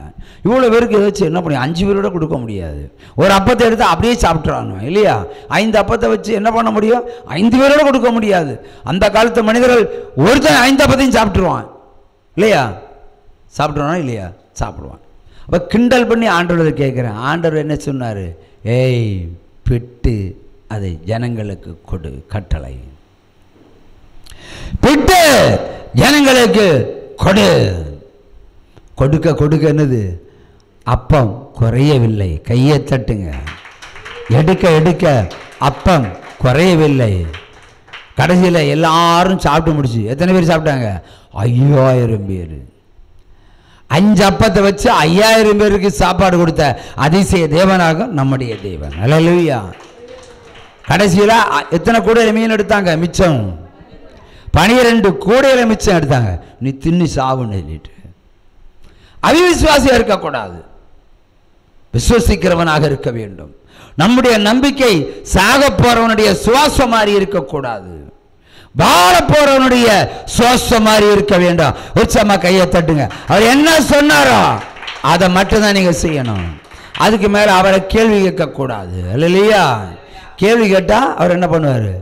இவ்வளோ பேருக்கு இதை வச்சு என்ன பண்ணி 5 பேரோட கொடுக்க முடியாது. ஒரு அப்பத்தை எடுத்து அப்படியே சாப்பிட்றாங்க. இல்லையா? 5 அப்பத்தை வச்சு என்ன பண்ண முடியும்? 5 பேரோட கொடுக்க முடியாது. அந்த காலத்து மனிதர்கள் ஒருத்தன் 5 அப்பத்தையும் சாப்பிட்டுருவான். இல்லையா? சாப்பிட்ருவானா? இல்லையா? சாப்பிடுவான். அப்போ கிண்டல் பண்ணி ஆண்டவர் கேட்குறேன். ஆண்டவர் என்ன சொன்னார்? ஏய், பிட்டு அதை ஜனங்களுக்கு கொடு, கட்டளை பிட்டு ஜனங்களுக்கு கொடு. கொடுக்க கொடுக்க என்னது? அப்பம் குறையவில்லை. கையை தட்டுங்க. எடுக்க எடுக்க அப்பம் குறையவில்லை. கடைசியில் எல்லாரும் சாப்பிட்டு முடிச்சு. எத்தனை பேர் சாப்பிட்டாங்க? 5000 பேர். 5 அப்பத்தை வச்சு 5000 பேருக்கு சாப்பாடு கொடுத்த அதிசய தேவனாக நம்முடைய தேவன். அல்லேலூயா. கடைசியில் எத்தனை கூடையில மீன் எடுத்தாங்க? மிச்சம் 12 கூடையில மிச்சம் எடுத்தாங்க. நீ தின்னு சாவுன்னு சொல்லிட்டு. அவிவிசுவாசியா இருக்கக்கூடாது, விசுவசிக்கிறவனாக இருக்க வேண்டும். நம்முடைய நம்பிக்கை சாக போறவனுடைய சுவாசம் மாதிரி இருக்கக்கூடாது, வாழ போறவனுடைய சுவாசம் மாதிரி இருக்க வேண்டும். உச்சமா கையை தட்டுங்க. அவர் என்ன சொன்னாரோ அதை மட்டும்தான் நீங்க செய்யணும். அதுக்கு மேல அவரை கேள்வி கேட்க கூடாது. இல்லையா? கேள்வி கேட்டா அவர் என்ன பண்ணுவாரு?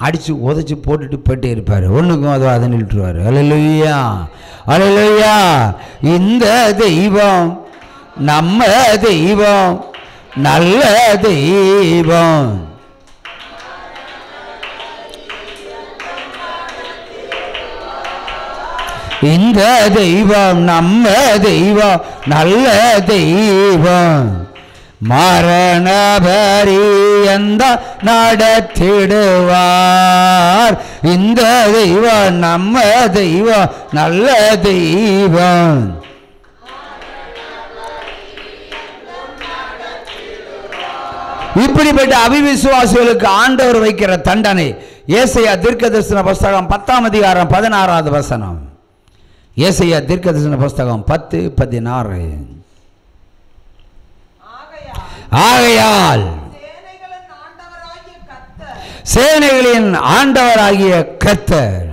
அடிச்சு உதச்சு போட்டுட்டு போயிட்டே இருப்பார். ஒண்ணுக்கும் அது அதை நின்றுவார். அல்லேலூயா, அல்லேலூயா. இந்த தெய்வம் நம்ம தெய்வம், நல்ல தெய்வம். இந்த தெய்வம் நம்ம தெய்வம், நல்ல தெய்வம். மரண பரியந்த நடத்திடுவார். இந்த தெய்வம் நம்ம தெய்வம், நல்ல தெய்வம். இப்படிப்பட்ட அவிவிசுவாசிகளுக்கு ஆண்டவர் வைக்கிற தண்டனை ஏசாயா தீர்க்கதரிசன புஸ்தகம் 10ஆம் அதிகாரம் 16வது வசனம். ஏசாயா தீர்க்கதரிசன புஸ்தகம் 10:16. ஆகையால் சேனைகளின் ஆண்டவராகிய கர்த்தர்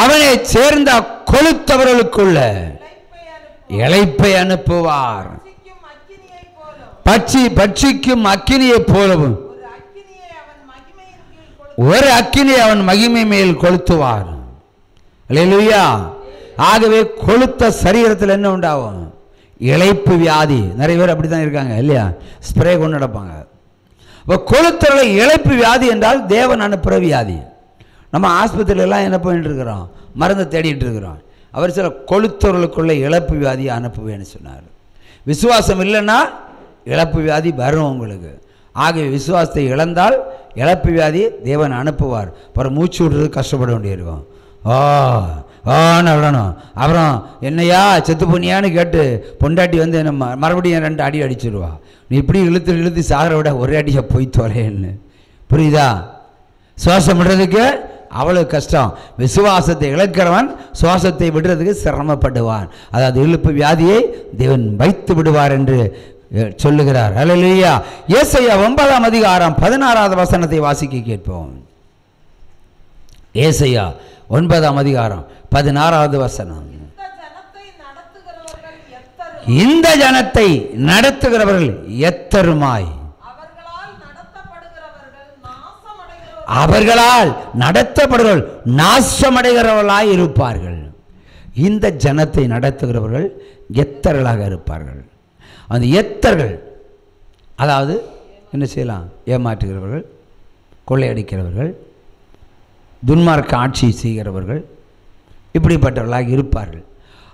அவனை சேர்ந்த கொழுத்தவர்களுக்குள்ள இளைப்பை அனுப்புவார். பட்சிக்கும் அக்கினியைப் போலும் பட்சிக்கும் அக்கினியைப் போலவும் ஒரு அக்கினியை அவன் மகிமை மேல் கொளுத்துவார். அல்லேலூயா. ஆகவே கொளுத்த சரீரத்தில் என்ன உண்டாகும்? இளைப்பு வியாதி. நிறைய பேர் அப்படித்தான் இருக்காங்க இல்லையா? ஸ்ப்ரே கொண்டு நடப்பாங்க. இப்போ கொளுத்தல இளைப்பு வியாதி என்றால் தேவன் அனுப்புகிற வியாதி. நம்ம ஆஸ்பத்திரியிலலாம் என்ன பண்ணிட்டு இருக்கிறோம்? மருந்தை தேடிட்டு இருக்கிறோம். அவர் சில கொளுத்தவர்களுக்குள்ள இழப்பு வியாதியை அனுப்புவேன்னு சொன்னார். விசுவாசம் இல்லைன்னா இழப்பு வியாதி வரும் உங்களுக்கு. ஆகவே விசுவாசத்தை இழந்தால் இழப்பு வியாதி தேவன் அனுப்புவார். அப்புறம் மூச்சு விடுறது கஷ்டப்பட வேண்டியிருக்கும். ஆன்னு விடணும். அப்புறம் என்னையா செத்து பொண்ணியான்னு கேட்டு பொண்டாட்டி வந்து என்ன மறுபடியும் 2 அடி அடிச்சிடுவா. நீ இப்படி இழுத்து சாகர விட ஒரே அடியை போய் தொலைன்னு. புரியுதா? சுவாசம் விடுறதுக்கு அவ்வளோ கஷ்டம். விசுவாசத்தை இழக்கிறவன் சுவாசத்தை விடுறதுக்கு சிரமப்படுவான். அதாவது இழுப்பு வியாதியை தேவன் வைத்து விடுவார் என்று சொல்லுகிறார். அல்லேலூயா. ஏசாயா 9ஆம் அதிகாரம் 16வது வசனத்தை வாசிக்க கேட்போம். ஏசாயா 9ஆம் அதிகாரம் 16வது வசனம். இந்த ஜனத்தை நடத்துகிறவர்கள் எத்தருமாய், அவர்களால் நடத்தப்படுகிறவர்கள் நாசமடைகிறவர்களாய் இருப்பார்கள். இந்த ஜனத்தை நடத்துகிறவர்கள் எத்தர்களாக இருப்பார்கள். அந்த எத்தர்கள் அதாவது என்ன செய்யலாம்? ஏமாற்றுகிறவர்கள், கொள்ளையடிக்கிறவர்கள், துன்மார்க்க ஆட்சி செய்கிறவர்கள், இப்படிப்பட்டவர்களாக இருப்பார்கள்.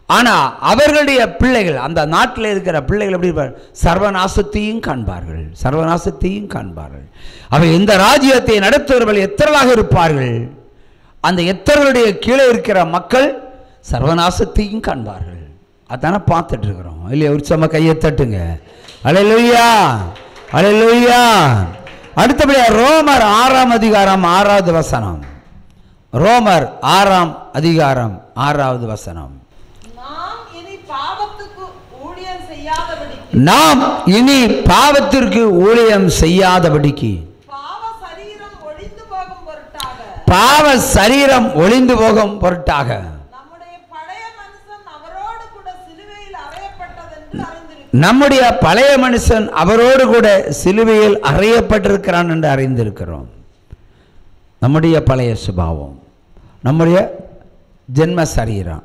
ஆனால் அவர்களுடைய பிள்ளைகள், அந்த நாட்டில் இருக்கிற பிள்ளைகள் எப்படி இருப்பார்கள்? சர்வநாசத்தையும் காண்பார்கள், சர்வநாசத்தையும் காண்பார்கள். அவை இந்த ராஜ்யத்தை நடத்துகிறவர்கள் எத்தர்களாக இருப்பார்கள். அந்த எத்தர்களுடைய கீழே இருக்கிற மக்கள் சர்வநாசத்தையும் காண்பார்கள். அதானே பார்த்துட்டு இருக்கிறோம் இல்லையா? உற்சவமா கையை தட்டுங்க. அல்லேலூயா, அல்லேலூயா. அடுத்தபடியா ரோமர் 6ஆம் அதிகாரம் 6வது வசனம். ரோமர் 6ஆம் அதிகாரம் 6வது வசனம். நாம் இனி பாவத்திற்கு ஊழியம் செய்யாதபடிக்கு பாவ சரீரம் ஒழிந்து போகும் பொருட்டாக நம்முடைய பழைய மனுஷன் அவரோடு கூட சிலுவையில் அறையப்பட்டிருக்கிறான் என்று அறிந்திருக்கிறோம். நம்முடைய பழைய சுபாவம், நம்முடைய ஜென்ம சரீரம்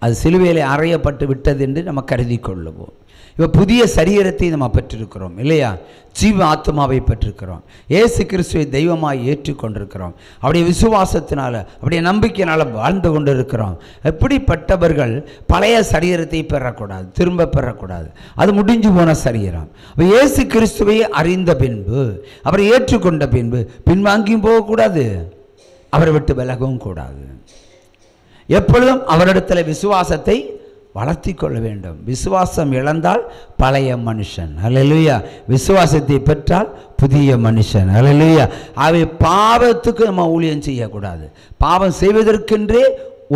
அது சிலுவையில் அறையப்பட்டு விட்டது என்று நம்ம கருதி கொள்ளுவோம். இப்போ புதிய சரீரத்தை நம்ம பெற்றிருக்கிறோம் இல்லையா? ஜீவ ஆத்மாவை பெற்றிருக்கிறோம். இயேசு கிறிஸ்துவை தெய்வமாய் ஏற்றுக்கொண்டிருக்கிறோம். அப்படியே விசுவாசத்தினால, அப்படியே நம்பிக்கையினால் வாழ்ந்து கொண்டு இருக்கிறோம். எப்படிப்பட்டவர்கள் பழைய சரீரத்தை பெறக்கூடாது, திரும்ப பெறக்கூடாது. அது முடிஞ்சு போன சரீரம். அப்போ இயேசு கிறிஸ்துவை அறிந்த பின்பு, அவரை ஏற்றுக்கொண்ட பின்பு பின்வாங்கியும் போகக்கூடாது, அவரை விட்டு விலகவும் கூடாது. எப்பொழுதும் அவரிடத்தில் விசுவாசத்தை வளர்த்தி கொள்ள வேண்டும். விசுவாசம் இழந்தால் பழைய மனுஷன். அல்லேலூயா. விசுவாசத்தை பெற்றால் புதிய மனுஷன். அல்லேலூயா. அவை பாவத்துக்கு நம்ம ஊழியம் செய்யக்கூடாது. பாவம் செய்வதற்கென்றே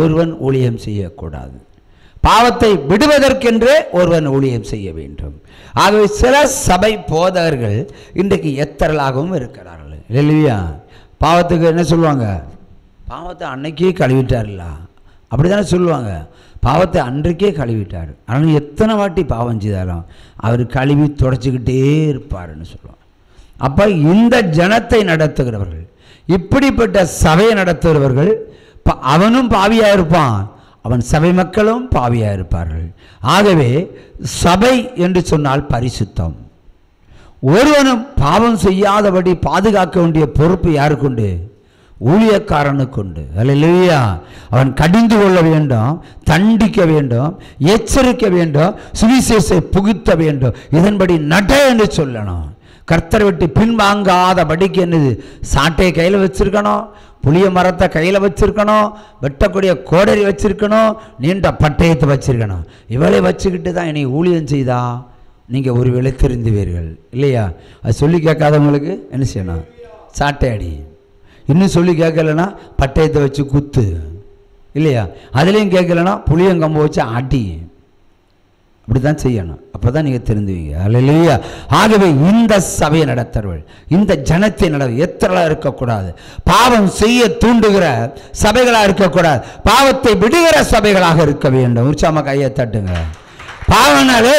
ஒருவன் ஊழியம் செய்யக்கூடாது. பாவத்தை விடுவதற்கென்றே ஒருவன் ஊழியம் செய்ய வேண்டும். ஆகவே சில சபை போதகர்கள் இன்றைக்கு எத்தரலாகவும் இருக்கிறார்கள். அல்லேலூயா. பாவத்துக்கு என்ன சொல்லுவாங்க? பாவத்தை அன்னைக்கே கழுவிட்டார்ல, அப்படி தானே சொல்லுவாங்க. பாவத்தை அன்றைக்கே கழுவிட்டார். ஆனால் எத்தனை வாட்டி பாவம் செய்தாலும் அவர் கழுவி தொடச்சிக்கிட்டே இருப்பார்னு சொல்லுவாங்க. அப்போ இந்த ஜனத்தை நடத்துகிறவர்கள், இப்படிப்பட்ட சபையை நடத்துகிறவர்கள், அவனும் பாவியாக இருப்பான், அவன் சபை மக்களும் பாவியாக இருப்பார்கள். ஆகவே சபை என்று சொன்னால் பரிசுத்தம். ஒருவனும் பாவம் செய்யாதபடி பாதுகாக்க வேண்டிய பொறுப்பு யாருக்குண்டு? ஊழியக்காரனுக்குண்டு. அல்லேலூயா. அவன் கடிந்து கொள்ள வேண்டும், தண்டிக்க வேண்டும், எச்சரிக்க வேண்டும், சுவிசேஷத்தை புகுத்த வேண்டும். இதன்படி நட என்று சொல்லணும். கர்த்தரை விட்டு பின்வாங்காத படிக்க என்னது? சாட்டையை கையில் வச்சிருக்கணும், புளிய மரத்தை கையில் வச்சிருக்கணும், வெட்டக்கூடிய கோடரி வச்சிருக்கணும், நீண்ட பட்டயத்தை வச்சிருக்கணும். இவளை வச்சுக்கிட்டு தான் என்னை ஊழியம் செய்தா நீங்கள் ஒருவேளை திருந்துவீர்கள் இல்லையா? அது சொல்லி கேட்காதவங்களுக்கு என்ன செய்யணும்? சாட்டை அடி. இன்னும் சொல்லி கேட்கலன்னா பட்டயத்தை வச்சு குத்து இல்லையா? அதுலேயும் கேட்கலன்னா புளியங்கம்பை வச்சு ஆட்டி. அப்படி தான் செய்யணும். அப்போ தான் நீங்கள் திருந்துவீங்க. அல்லேலூயா. ஆகவே இந்த சபையை நடத்துறவர்கள், இந்த ஜனத்தை எத்தரலாக இருக்கக்கூடாது. பாவம் செய்ய தூண்டுகிற சபைகளாக இருக்கக்கூடாது. பாவத்தை விடுகிற சபைகளாக இருக்க வேண்டும். உற்சாகமாக கையை தட்டுங்க. பாவனாலே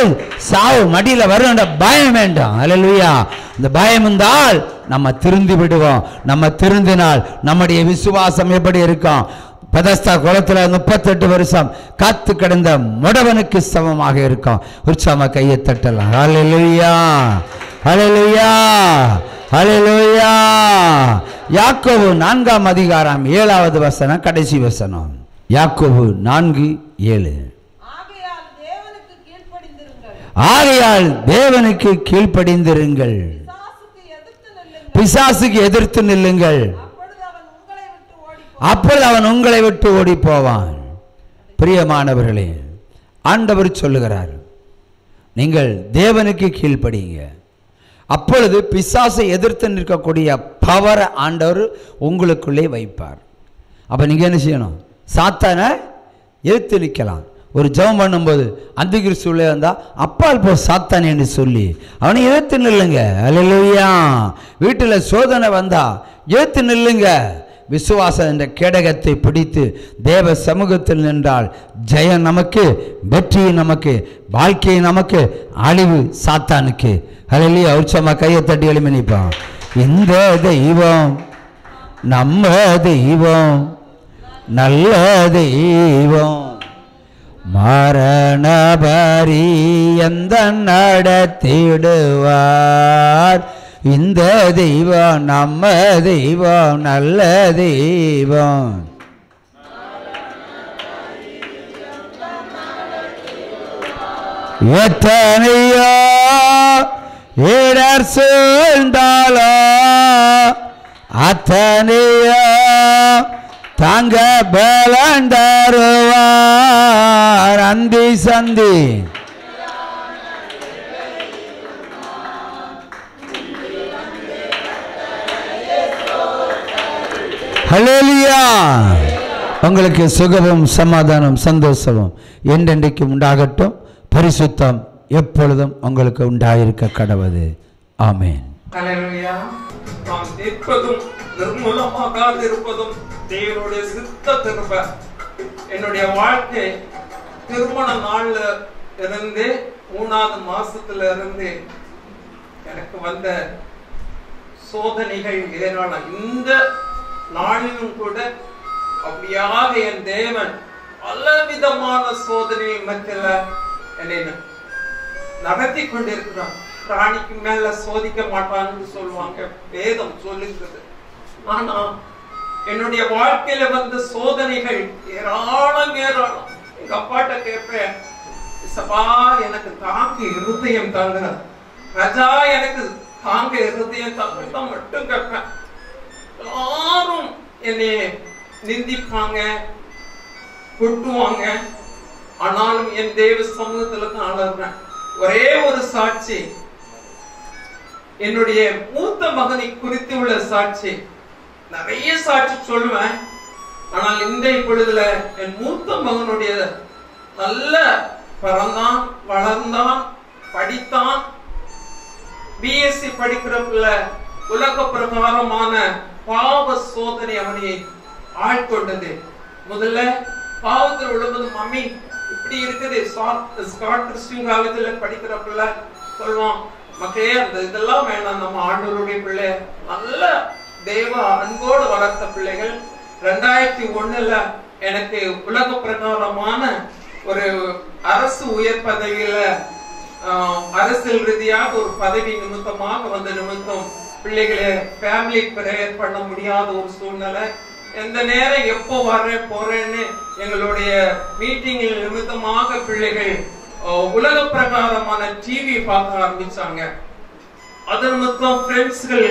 சாவு மடியில வரும் பயம் வேண்டாம். அல்லேலூயா. இந்த பயம் இருந்தால் நம்ம திருந்தி விடுவோம். நம்ம திருந்தினால் நம்முடைய விசுவாசம் எப்படி இருக்கும்? பெதஸ்தா குளத்துல 38 வருஷம் காத்து கிடந்த முடவனுக்கு சமமாக இருக்கும். உற்சாகமா கையை தட்டலாம். அல்லேலூயா, அல்லேலூயா, அல்லேலூயா. யாக்கோபு 4ஆம் அதிகாரம் 7வது வசனம், கடைசி வசனம். யாக்கோபு 4:7. ஆகையால் தேவனுக்கு கீழ்ப்படிந்திருங்கள், பிசாசுக்கு எதிர்த்து நில்லுங்கள், அப்பொழுது அவன் உங்களை விட்டு ஓடி போவான். பிரியமானவர்களே, ஆண்டவர் சொல்லுகிறார், நீங்கள் தேவனுக்கு கீழ்ப்படிங்க, அப்பொழுது பிசாசை எதிர்த்து நிற்கக்கூடிய பவரை ஆண்டவர் உங்களுக்குள்ளே வைப்பார். அப்ப நீங்க என்ன செய்யணும்? சாத்தானை எதிர்த்து நிற்கலாம். ஒரு ஜெபம் பண்ணும்போது அந்திகிறிஸ்து உள்ளே வந்தா அப்பால் போ சாத்தான் என்று சொல்லி அவனை எதிர்த்து நில்லுங்க. அல்லேலூயா. வீட்டில் சோதனை வந்தா எதிர்த்து நில்லுங்க. விசுவாசம் என்ற கேடகத்தை பிடித்து தேவ சமூகத்தில் நின்றால் ஜெயம் நமக்கு, வெற்றி நமக்கு, வாழ்க்கை நமக்கு, அழிவு சாத்தானுக்கு. அல்லேலூயா. உற்சாகமா கையை தட்டி எழுப்பி நிற்பான். இந்த தெய்வம் நம்ம தெய்வம், நல்ல தெய்வம், மரண பரியந்த நடத்திடுவார். இந்த தெய்வம் நம்ம தெய்வம், நல்ல தெய்வம். எத்தனையோ இடர் சூழ்ந்தாலோ அத்தனையோ தாங்க பலண்டருவார். அந்தி சந்தி ஹல்லேலூயா. உங்களுக்கு சுகமும் சமாதானம் சந்தோஷமும் என்றென்றைக்கும் உண்டாகட்டும். பரிசுத்தம் எப்பொழுதும் உங்களுக்கு உண்டாயிருக்க கடவுது. ஆமென். ஹல்லேலூயா. நாம் நிற்பதும் நிர்மூலமாகாது இருப்பதும் தேவனுடைய சித்தத்திருப்ப. என்னுடைய வாழ்க்கை திருமண நாள்ல இருந்து 3வது மாசத்துல இருந்து எனக்கு வந்த சோதனைகள் இதனால இந்த நாளிலும் கூட அப்படியாக என் தேவன் பலவிதமான சோதனை மத்தியில என்னை நடத்தி கொண்டிருக்கிறான். பிராணிக்கு மேல சோதிக்க மாட்டான்னு சொல்லுவாங்க, வேதம் சொல்லுகிறது. ஆனா என்னுடைய வாழ்க்கையில வந்த சோதனைகள் ஏராளம் ஏராளம். எங்க அப்பாட்ட கேட்பேன், சபா எனக்கு தாங்க இருதயம் தாங்க, ரஜா எனக்கு தாங்க இருதயம் தாங்க மட்டும் கேட்பேன். எல்லாரும் என்னை நிந்திப்பாங்க, கொட்டுவாங்க. ஆனாலும் என் தேவ சமூகத்துல தான் அழறேன். ஒரே ஒரு சாட்சி, என்னுடைய மூத்த மகனை குறித்து உள்ள சாட்சி. நிறைய சாட்சி சொல்லுவேன், ஆனால் இந்த பொழுதுல என் மூத்த மகனுடைய நல்ல பிறந்தான், வளர்ந்தான், படித்தான். பிஎஸ்சி படிக்கிற பிள்ளை உலக பிரகாரமான பாவ சோதனை அவனை ஆட்கொண்டது. முதல்ல பாவத்தில் விழுவது, மம்மி இப்படி இருக்குது. ஸ்காட் கிறிஸ்டியன் காலேஜ்ல படிக்கிற பிள்ளை சொல்லுவான், மக்களே அந்த இதெல்லாம் வேணாம், நம்ம ஆண்டவருடைய பிள்ளை, நல்ல தேவ அன்போடு வளர்த்த பிள்ளைகள். 2001 எனக்கு உலக பிரகாரமான ஒரு அரசு உயர் பதவியில அரசியல் ரீதியாக ஒரு பதவி நிமித்தமாக வந்த நிமித்தம் பிள்ளைகளை ஃபேமிலி பிரேயர் பண்ண முடியாத ஒரு சூழ்நிலை. எந்த நேரம் எப்போ வர்றேன் போறேன்னு எங்களுடைய மீட்டிங்கில் நிமித்தமாக பிள்ளைகள் உலக பிரகாரமான டிவி பார்க்க ஆரம்பிச்சாங்க. அது நிமித்தம் ஃப்ரெண்ட்ஸ்கள்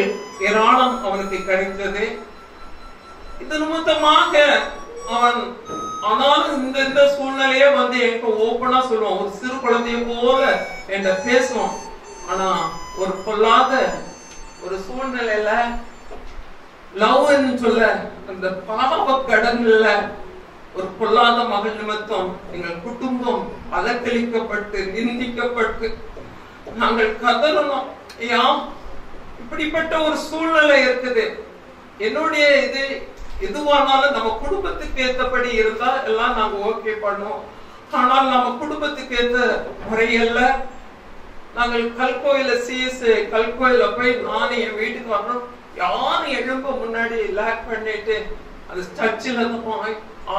ஏராளம் அவனுக்கு கிடைத்தது. இது நிமித்தமாக அவன் ஆனாலும் இந்த சூழ்நிலையே வந்து எனக்கு ஓப்பனா சொல்லுவான், ஒரு சிறு குழந்தைய போல என்கிட்ட பேசுவான். ஆனா ஒரு பொல்லாத ஒரு சூழ்நிலையில லவ்ன்னு சொல்ல அந்த பாவ கடன்ல ஒரு பொல்லாத மகள் நிமித்தம் எங்கள் குடும்பம் அலக்களிக்கப்பட்டு நிந்திக்கப்பட்டு நாங்கள் கதறணும். ஏன் இப்படிப்பட்ட ஒரு சூழ்நிலை இருக்குது? என்னுடைய இது எதுவானாலும் நம்ம குடும்பத்துக்கு ஏற்றபடி இருந்தா எல்லாம் நாங்க ஓகே பண்ணுவோம். ஆனால் நம்ம குடும்பத்துக்கு ஏற்ற முறையல்ல. நாங்கள் கல்கோயில சிஎஸ்ஐ கல்கோயில போய் நானும் என் வீட்டுக்கு வரணும், யாரும் எழும்ப முன்னாடி லாக் பண்ணிட்டு அது சர்ச்சில் இருந்தோம்.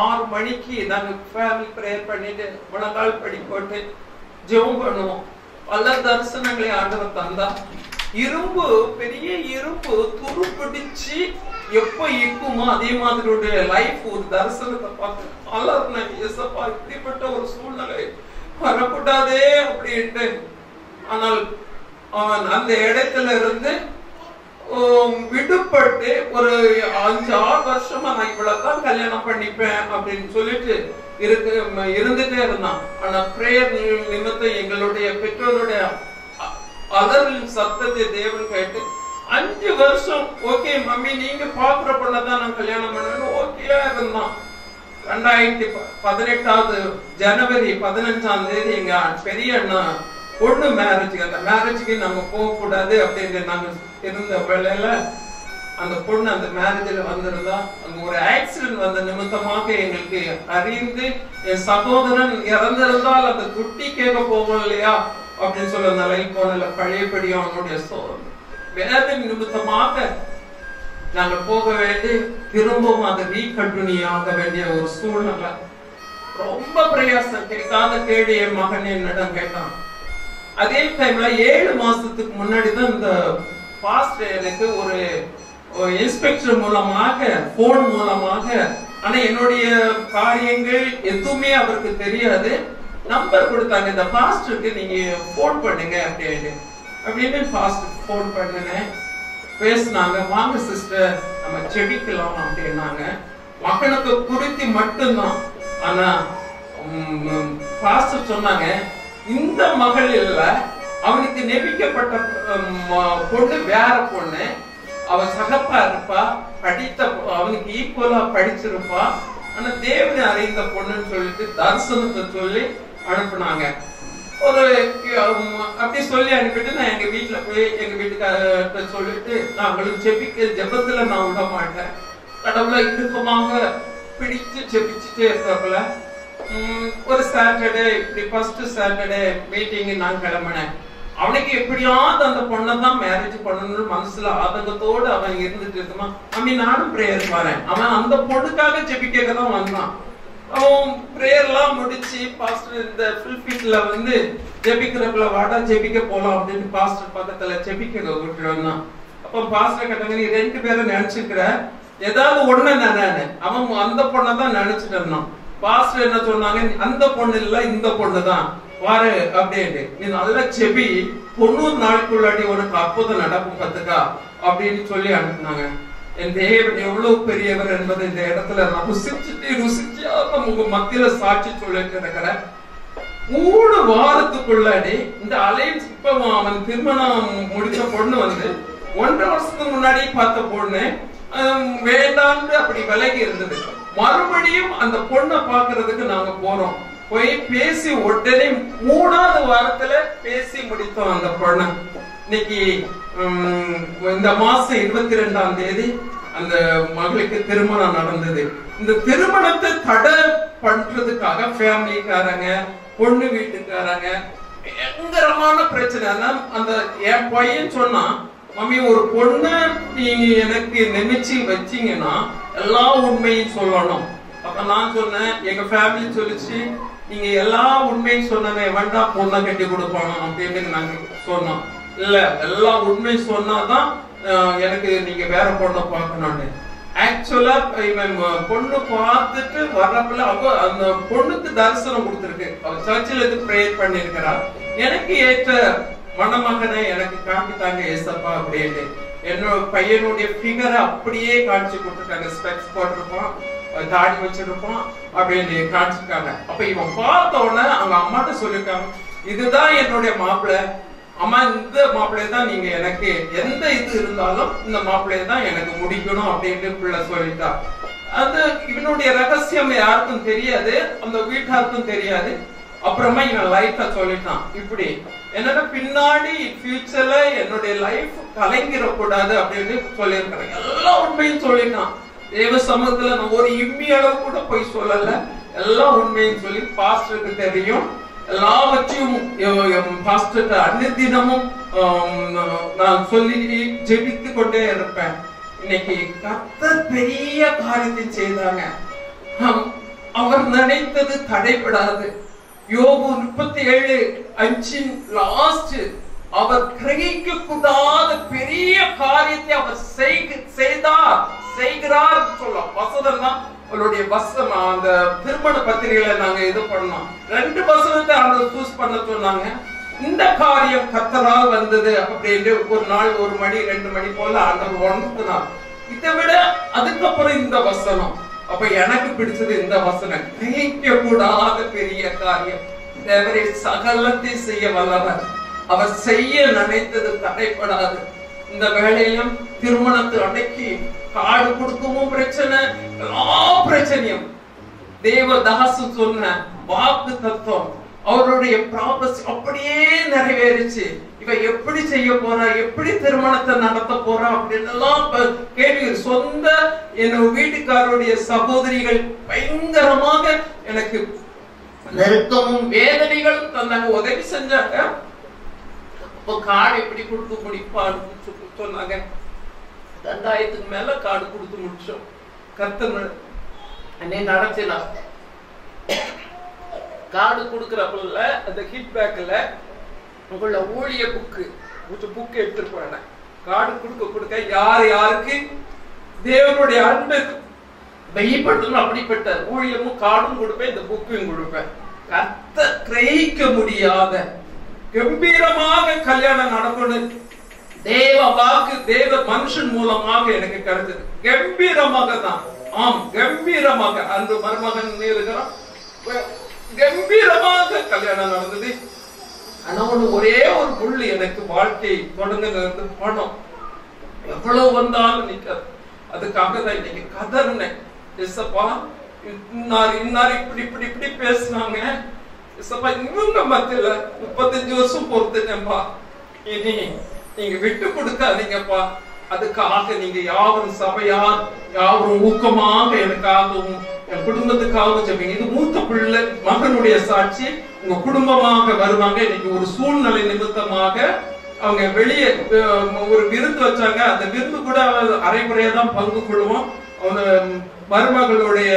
6 மணிக்கு நாங்க ஃபேமிலி பிரேயர் பண்ணிட்டு முழங்கால் படி போட்டு ஜெபம் பண்ணுவோம். பல தரிசனங்களை ஆண்டவர் தந்தா. இரும்பு, பெரிய இரும்பு துரு பிடிச்சு எப்ப இருக்குமோ அதே மாதிரி லைஃப் ஒரு தரிசனத்தை பார்த்து அலர்னேன். ஏசப்பா, இப்படிப்பட்ட ஒரு சூழ்நிலை வரக்கூடாதே அப்படின்ட்டு. ஆனால் அவன் அந்த இடத்துல இருந்து விடுபட்டு ஒரு 5-6 வருஷமா நான் இவ்வளவுதான் கல்யாணம் பண்ணிப்பேன் அப்படின்னு சொல்லிட்டு இருந்துட்டே இருந்தான். ஆனா பிரேயர் நிமித்தம் எங்களுடைய பெற்றோருடைய அலறின் சத்தத்தை தேவன் கேட்டு 5 வருஷம் ஓகே மம்மி நீங்க பாக்குற பொண்ணதான் நான் கல்யாணம் பண்ணுவேன் ஓகேயா இருந்தான். 2018 ஜனவரி 15ஆம் தேதி எங்க பெரிய அண்ணா பொண்ணு மேரேஜுக்கு, அந்த மேரேஜுக்கு நாங்க போக கூடாது அப்படின்னு நாங்க இருந்த வேளையில அந்த பொண்ணு அந்த மேரேஜ்ல வந்திருந்தா. அங்க ஒரு ஆக்சிடென்ட் வந்த நிமித்தமாக எங்களுக்கு அறிந்து என் சகோதரன் இறந்திருந்தால் அந்த குட்டி கேட்க போவோம் இல்லையா அப்படின்னு சொல்ல நிலையில் போனல பழையபடி அவனுடைய வேதனை நிமித்தமாக நாங்கள் போக வேண்டி திரும்பவும் அதை ரீகண்டினியூ ஆக வேண்டிய ஒரு சூழ்நிலை. ரொம்ப பிரயாசம். கேட்காத கேள்வி என் மகன் என்னிடம் கேட்டான். அதே டைம்ல 7 மாசத்துக்கு முன்னாடிதான் இந்த பாஸ்டர் எனக்கு ஒரு இன்ஸ்பெக்டர் மூலமாக போன் மூலமாக, ஆனா என்னுடைய காரியங்கள் எதுவுமே அவருக்கு தெரியாது, நம்பர் கொடுத்தாங்க. இந்த பாஸ்டருக்கு நீங்க போன் பண்ணுங்க அப்படின்னு பாஸ்டர் போன் பண்ணினேன். பேசினாங்க. வாங்க சிஸ்டர் நம்ம செபிக்கலாம் அப்படின்னாங்க. மகனுக்கு குறித்து மட்டும்தான். ஆனா பாஸ்டர் சொன்னாங்க, இந்த மகள் இல்ல, அவனுக்கு நெபிக்கப்பட்ட பொண்ணு வேற பொண்ணு, அவ சகப்பா இருப்பா, படித்த அவனுக்கு ஈக்குவலா படிச்சிருப்பா, ஆனா தேவனை அறிந்த பொண்ணுன்னு சொல்லிட்டு தரிசனத்தை சொல்லி அனுப்புனாங்க. ஒரு அப்படி சொல்லி அனுப்பிட்டு நான் எங்க வீட்டுல போய் எங்க வீட்டுக்கார சொல்லிட்டு நான் அவங்களுக்கு ஜெபத்துல நான் விட மாட்டேன். கடவுளை இறுக்கமாக பிடிச்சு ஜெபிச்சுட்டே இருக்கப்பல ஒரு சாட்டர்டே இப்படி ஃபர்ஸ்ட் சாட்டர்டே மீட்டிங் நான் கிளம்பினேன். அவனுக்கு எப்படியாவது அந்த பொண்ணை தான் மேரேஜ் பண்ணணும்னு மனசுல ஆதங்கத்தோடு அவன் இருந்துட்டு இருந்தான். நானும் பிரேயர் வரேன். அவன் அந்த பொண்ணுக்காக ஜெபிக்க தான் வந்தான். அவன் பிரேயர் எல்லாம் முடிச்சு பாஸ்டர் இந்த ஃபுல்ஃபீல்ட்ல வந்து ஜெபிக்கிறப்பல வாடா ஜெபிக்க போலாம் அப்படின்னு பாஸ்டர் பக்கத்துல ஜெபிக்க விட்டுட்டு வந்தான். அப்ப பாஸ்டர் கேட்டாங்க, நீ 2 பேரும் நினைச்சுக்கிற ஏதாவது ஒண்ணு நானு. அவன் அந்த பொண்ணை தான் நினைச்சிட்டு இருந்தான். பாஸ்டர் என்ன சொன்னாங்க, அந்த பொண்ணு இல்ல இந்த பொண்ணுதான் வாரு அப்படின்னு, நீ நல்லா செபி 90 நாளுக்குள்ளாடி உனக்கு அற்புதம் நடக்கும் கத்துக்கா அப்படின்னு சொல்லி அனுப்புனாங்க. என் தேவன் எவ்வளவு பெரியவர் என்பதை இந்த இடத்துல நான் ருசிச்சாக உங்க மத்தியில சாட்சி சொல்லிட்டு இருக்கிறேன். 3 வாரத்துக்குள்ளாடி இந்த அலைன்ஸ், இப்ப அவன் திருமணம் முடிச்ச பொண்ணு வந்து 1.5 வருஷத்துக்கு முன்னாடி பார்த்த பொண்ணு வேண்டான்னு அப்படி விலகி இருந்தது. மறுபடியும் அந்த பொண்ணை பாக்குறதுக்கு நாங்க போறோம். போய் பேசி உடனே 3ஆவது வாரத்துல பேசி முடித்தோம் அந்த பொண்ணை. இன்னைக்கு இந்த மாசம் 22ஆம் தேதி அந்த மகளுக்கு திருமணம் நடந்தது. இந்த திருமணத்தை தடை பண்றதுக்காக ஃபேமிலிக்காரங்க பொண்ணு வீட்டுக்காரங்க பயங்கரமான பிரச்சனை. அந்த என் பையன் சொன்னா, மம்மி ஒரு பொண்ணு நீங்க எனக்கு நினைச்சு வச்சீங்கன்னா எல்லா உண்மையும் சொல்லணும். அப்ப நான் சொன்னேன், எங்க ஃபேமிலி சொல்லிச்சு, நீங்க எல்லா உண்மையும் சொன்னவன் வேண்டாம் பொண்ணை கட்டி கொடுப்பானோ அப்படின்னு நாங்க சொன்னோம். இல்ல எல்லா உண்மையும் சொன்னாதான் எனக்கு நீங்க வேற பொண்ணை பார்க்கணும்னு. ஆக்சுவலா இவன் பொண்ணு பார்த்துட்டு வர்றப்பல அவ அந்த பொண்ணுக்கு தரிசனம் கொடுத்துருக்கு. அவ சர்ச்சில் இருந்து பிரேயர் பண்ணிருக்கிறா, எனக்கு ஏற்ற மணமகனை எனக்கு காட்டித்தாங்க ஏசப்பா அப்படின்னு. என்னோட பையனுடைய ஃபிகரை அப்படியே காட்சி கொடுத்துருக்காங்க. ஸ்பெக்ஸ் போட்டிருப்பான், தாடி வச்சிருப்பான் அப்படின்னு காட்சிருக்காங்க. அப்ப இவன் பார்த்த உடனே அவங்க அம்மாட்ட சொல்லிருக்காங்க, இதுதான் என்னுடைய மாப்பிள்ளை, அம்மா இந்த மாப்பிள்ளைய தான் நீங்க எனக்கு எந்த இது இருந்தாலும் இந்த மாப்பிள்ளைய தான் எனக்கு முடிக்கணும் அப்படின்னு பிள்ளை சொல்லிட்டா. அது இவனுடைய ரகசியம் யாருக்கும் தெரியாது, அந்த வீட்டாருக்கும் தெரியாது. அப்புறமா இவன் லைஃப சொல்லிட்டான். இப்படி என்னோட பின்னாடி ஃபியூச்சர்ல என்னுடைய லைஃப் கலைஞ்சிடக்கூடாது அப்படின்னு சொல்லியிருக்கிறேன். எல்லா உண்மையும் சொல்லிட்டான். தேவ சமூகத்துல நான் ஒரு இம்மி அளவு கூட போய் சொல்லல. எல்லாம் உண்மைன்னு சொல்லி பாஸ்டருக்கு தெரியும். எல்லாவற்றையும் பாஸ்டர் அன்னிதினமும் நான் சொல்லி ஜெபித்து கொண்டே இருப்பேன். இன்னைக்கு கர்த்தர் பெரிய காரியத்தை செய்தாங்க. அவர் நினைத்தது தடைபடாது. யோபு 37:5 லாஸ்ட், அவர் கிரகிக்க கூடாத பெரிய காரியத்தை அவர் செய்கிறார் சொல்ல வசனம் தான் அவருடைய வசனம். அந்த திருமண பத்திரிகையில நாங்க இது பண்ணோம். 2 வசனத்தை அவங்க சூஸ் பண்ண சொன்னாங்க. இந்த காரியம் கர்த்தரால் வந்தது அப்படின்னு ஒரு நாள் 1 மணி 2 மணி போல ஆண்டவர் உணர்த்தினார். இதை விட அதுக்கப்புறம் இந்த வசனம். அப்ப எனக்கு பிடிச்சது இந்த வசனம், கிரகிக்க கூடாத பெரிய காரியம். தேவரே சகலத்தை செய்ய வல்லவர், அவர் செய்ய நினைத்தது தடைப்படாது. இந்த வேளையிலும் திருமணத்தை அடக்கி காடு கொடுக்கவும் பிரச்சனை, எல்லா பிரச்சனையும் தேவதாசு சொன்ன வாக்கு தத்துவம் அவருடைய ப்ராபஸ் அப்படியே நிறைவேறிச்சு. இவ எப்படி செய்ய போறா, எப்படி திருமணத்தை நடத்த போறா அப்படின்னு எல்லாம் கேள்வி. சொந்த என் வீட்டுக்காரருடைய சகோதரிகள் பயங்கரமாக எனக்கு நெருக்கமும் வேதனைகளும் தந்தாங்க, உதவி செஞ்சாங்க. அப்போ காடு எப்படி கொடுத்து முடிப்பான்னு சொன்னாங்க. 2000க்கு மேல காடு கொடுத்து முடிச்சோம். கர்த்தர் என்னை நடத்தினா. கார்டு கொடுக்கறப்பல அந்த ஹிட் பேக்ல உங்களோட ஊழிய புக்கு எடுத்துட்டு போனேன். கார்டு கொடுக்க யார் யாருக்கு தேவனுடைய அன்பு வெளிப்பட்டணும் அப்படிப்பட்ட ஊழியமும் கார்டும் கொடுப்பேன், இந்த புக்கையும் கொடுப்பேன். கர்த்தர் கிரகிக்க முடியாத கம்பீரமாக கல்யாணம் நடக்கணும். தேவ வாக்கு தேவ மனுஷன் மூலமாக எனக்கு கிடைச்சது. கம்பீரமாக தான், ஆம் கம்பீரமாக. அந்த மருமகன் இருக்கிறான், கம்பீரமாக கல்யாணம் நடந்தது. ஆனா ஒரே ஒரு புள்ளி எனக்கு வாழ்க்கை தொடங்குறது பணம். எவ்வளவு வந்தாலும் நிக்காது. அதுக்காக தான் இன்னைக்கு கதறினேன். எஸ்ஸப்பா இன்னார் இப்படி இப்படி இப்படி பேசினாங்க. எஸ்ஸப்பா இவங்க மத்தியில 35 வருஷம் பொறுத்துட்டேன்பா. இனி நீங்க விட்டு கொடுக்காதீங்கப்பா. அதுக்காக நீங்க யாவரும் சபையார் யாவரும் ஊக்கமாக எனக்காகவும் என் குடும்பத்துக்காகவும் சொல்லுங்க. இது மூத்த பிள்ளை மகனுடைய சாட்சி. உங்க குடும்பமாக வருவாங்க. இன்னைக்கு ஒரு சூழ்நிலை நிமித்தமாக அவங்க வெளியே ஒரு விருந்து வச்சாங்க. அந்த விருந்து கூட அரைக்குறையா தான் பங்கு கொள்வோம். அவங்க மருமகளுடைய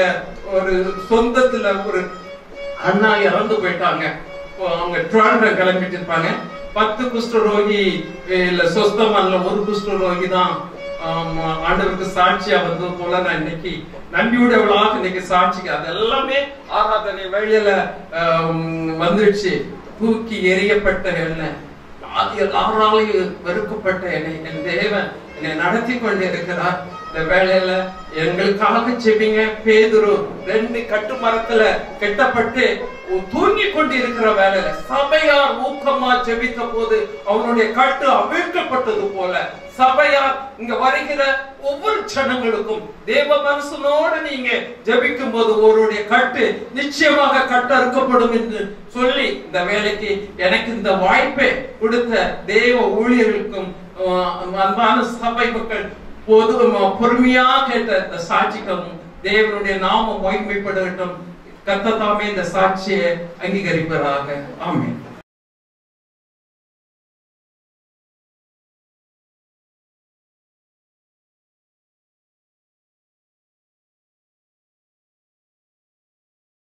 ஒரு சொந்தத்துல ஒரு அண்ணா இறந்து போயிட்டாங்க. அவங்க ட்ராவல் கிளம்பிட்டு இருப்பாங்க. 10 குஷ்டரோகி இல்ல சொஸ்தமான ஒரு குஷ்டரோகி தான் ஆண்டவருக்கு சாட்சியா வந்தது போல நான் இன்னைக்கு நம்பியுடையவளாக இன்னைக்கு சாட்சிக்கு அது எல்லாமே ஆராதனை வேளையில வந்துடுச்சு. தூக்கி எறியப்பட்ட என்ன, எல்லாராலையும் வெறுக்கப்பட்ட என்னை என் தேவன் என்னை நடத்தி கொண்டு இருக்கிறார். இந்த வேளையில எங்களுக்காக செபிங்க. பேதுரு 2 கட்டு மரத்துல கெட்டப்பட்டு தூங்கி கொண்டு இருக்கிற வேலையில சபையார் ஊக்கமா ஜெபித்த போது அவனுடைய கட்டு அவிழ்க்கப்பட்டது போல சபையார் இங்க வருகிற ஒவ்வொரு ஜனங்களுக்கும் தேவ மனசனோடு நீங்க ஜெபிக்கும் போது ஒருவருடைய கட்டு நிச்சயமாக கட்டு அறுக்கப்படும் என்று சொல்லி இந்த வேலைக்கு எனக்கு இந்த வாய்ப்பை கொடுத்த தேவ ஊழியர்களுக்கும் அன்பான சபை மக்கள் பொறுமையா கேட்ட இந்த சாட்சிக்கும் தேவனுடைய நாமம் மகிமைப்படட்டும். கர்த்தர் தாமே இந்த சாட்சியை அங்கீகரிப்பதாக. ஆமென்.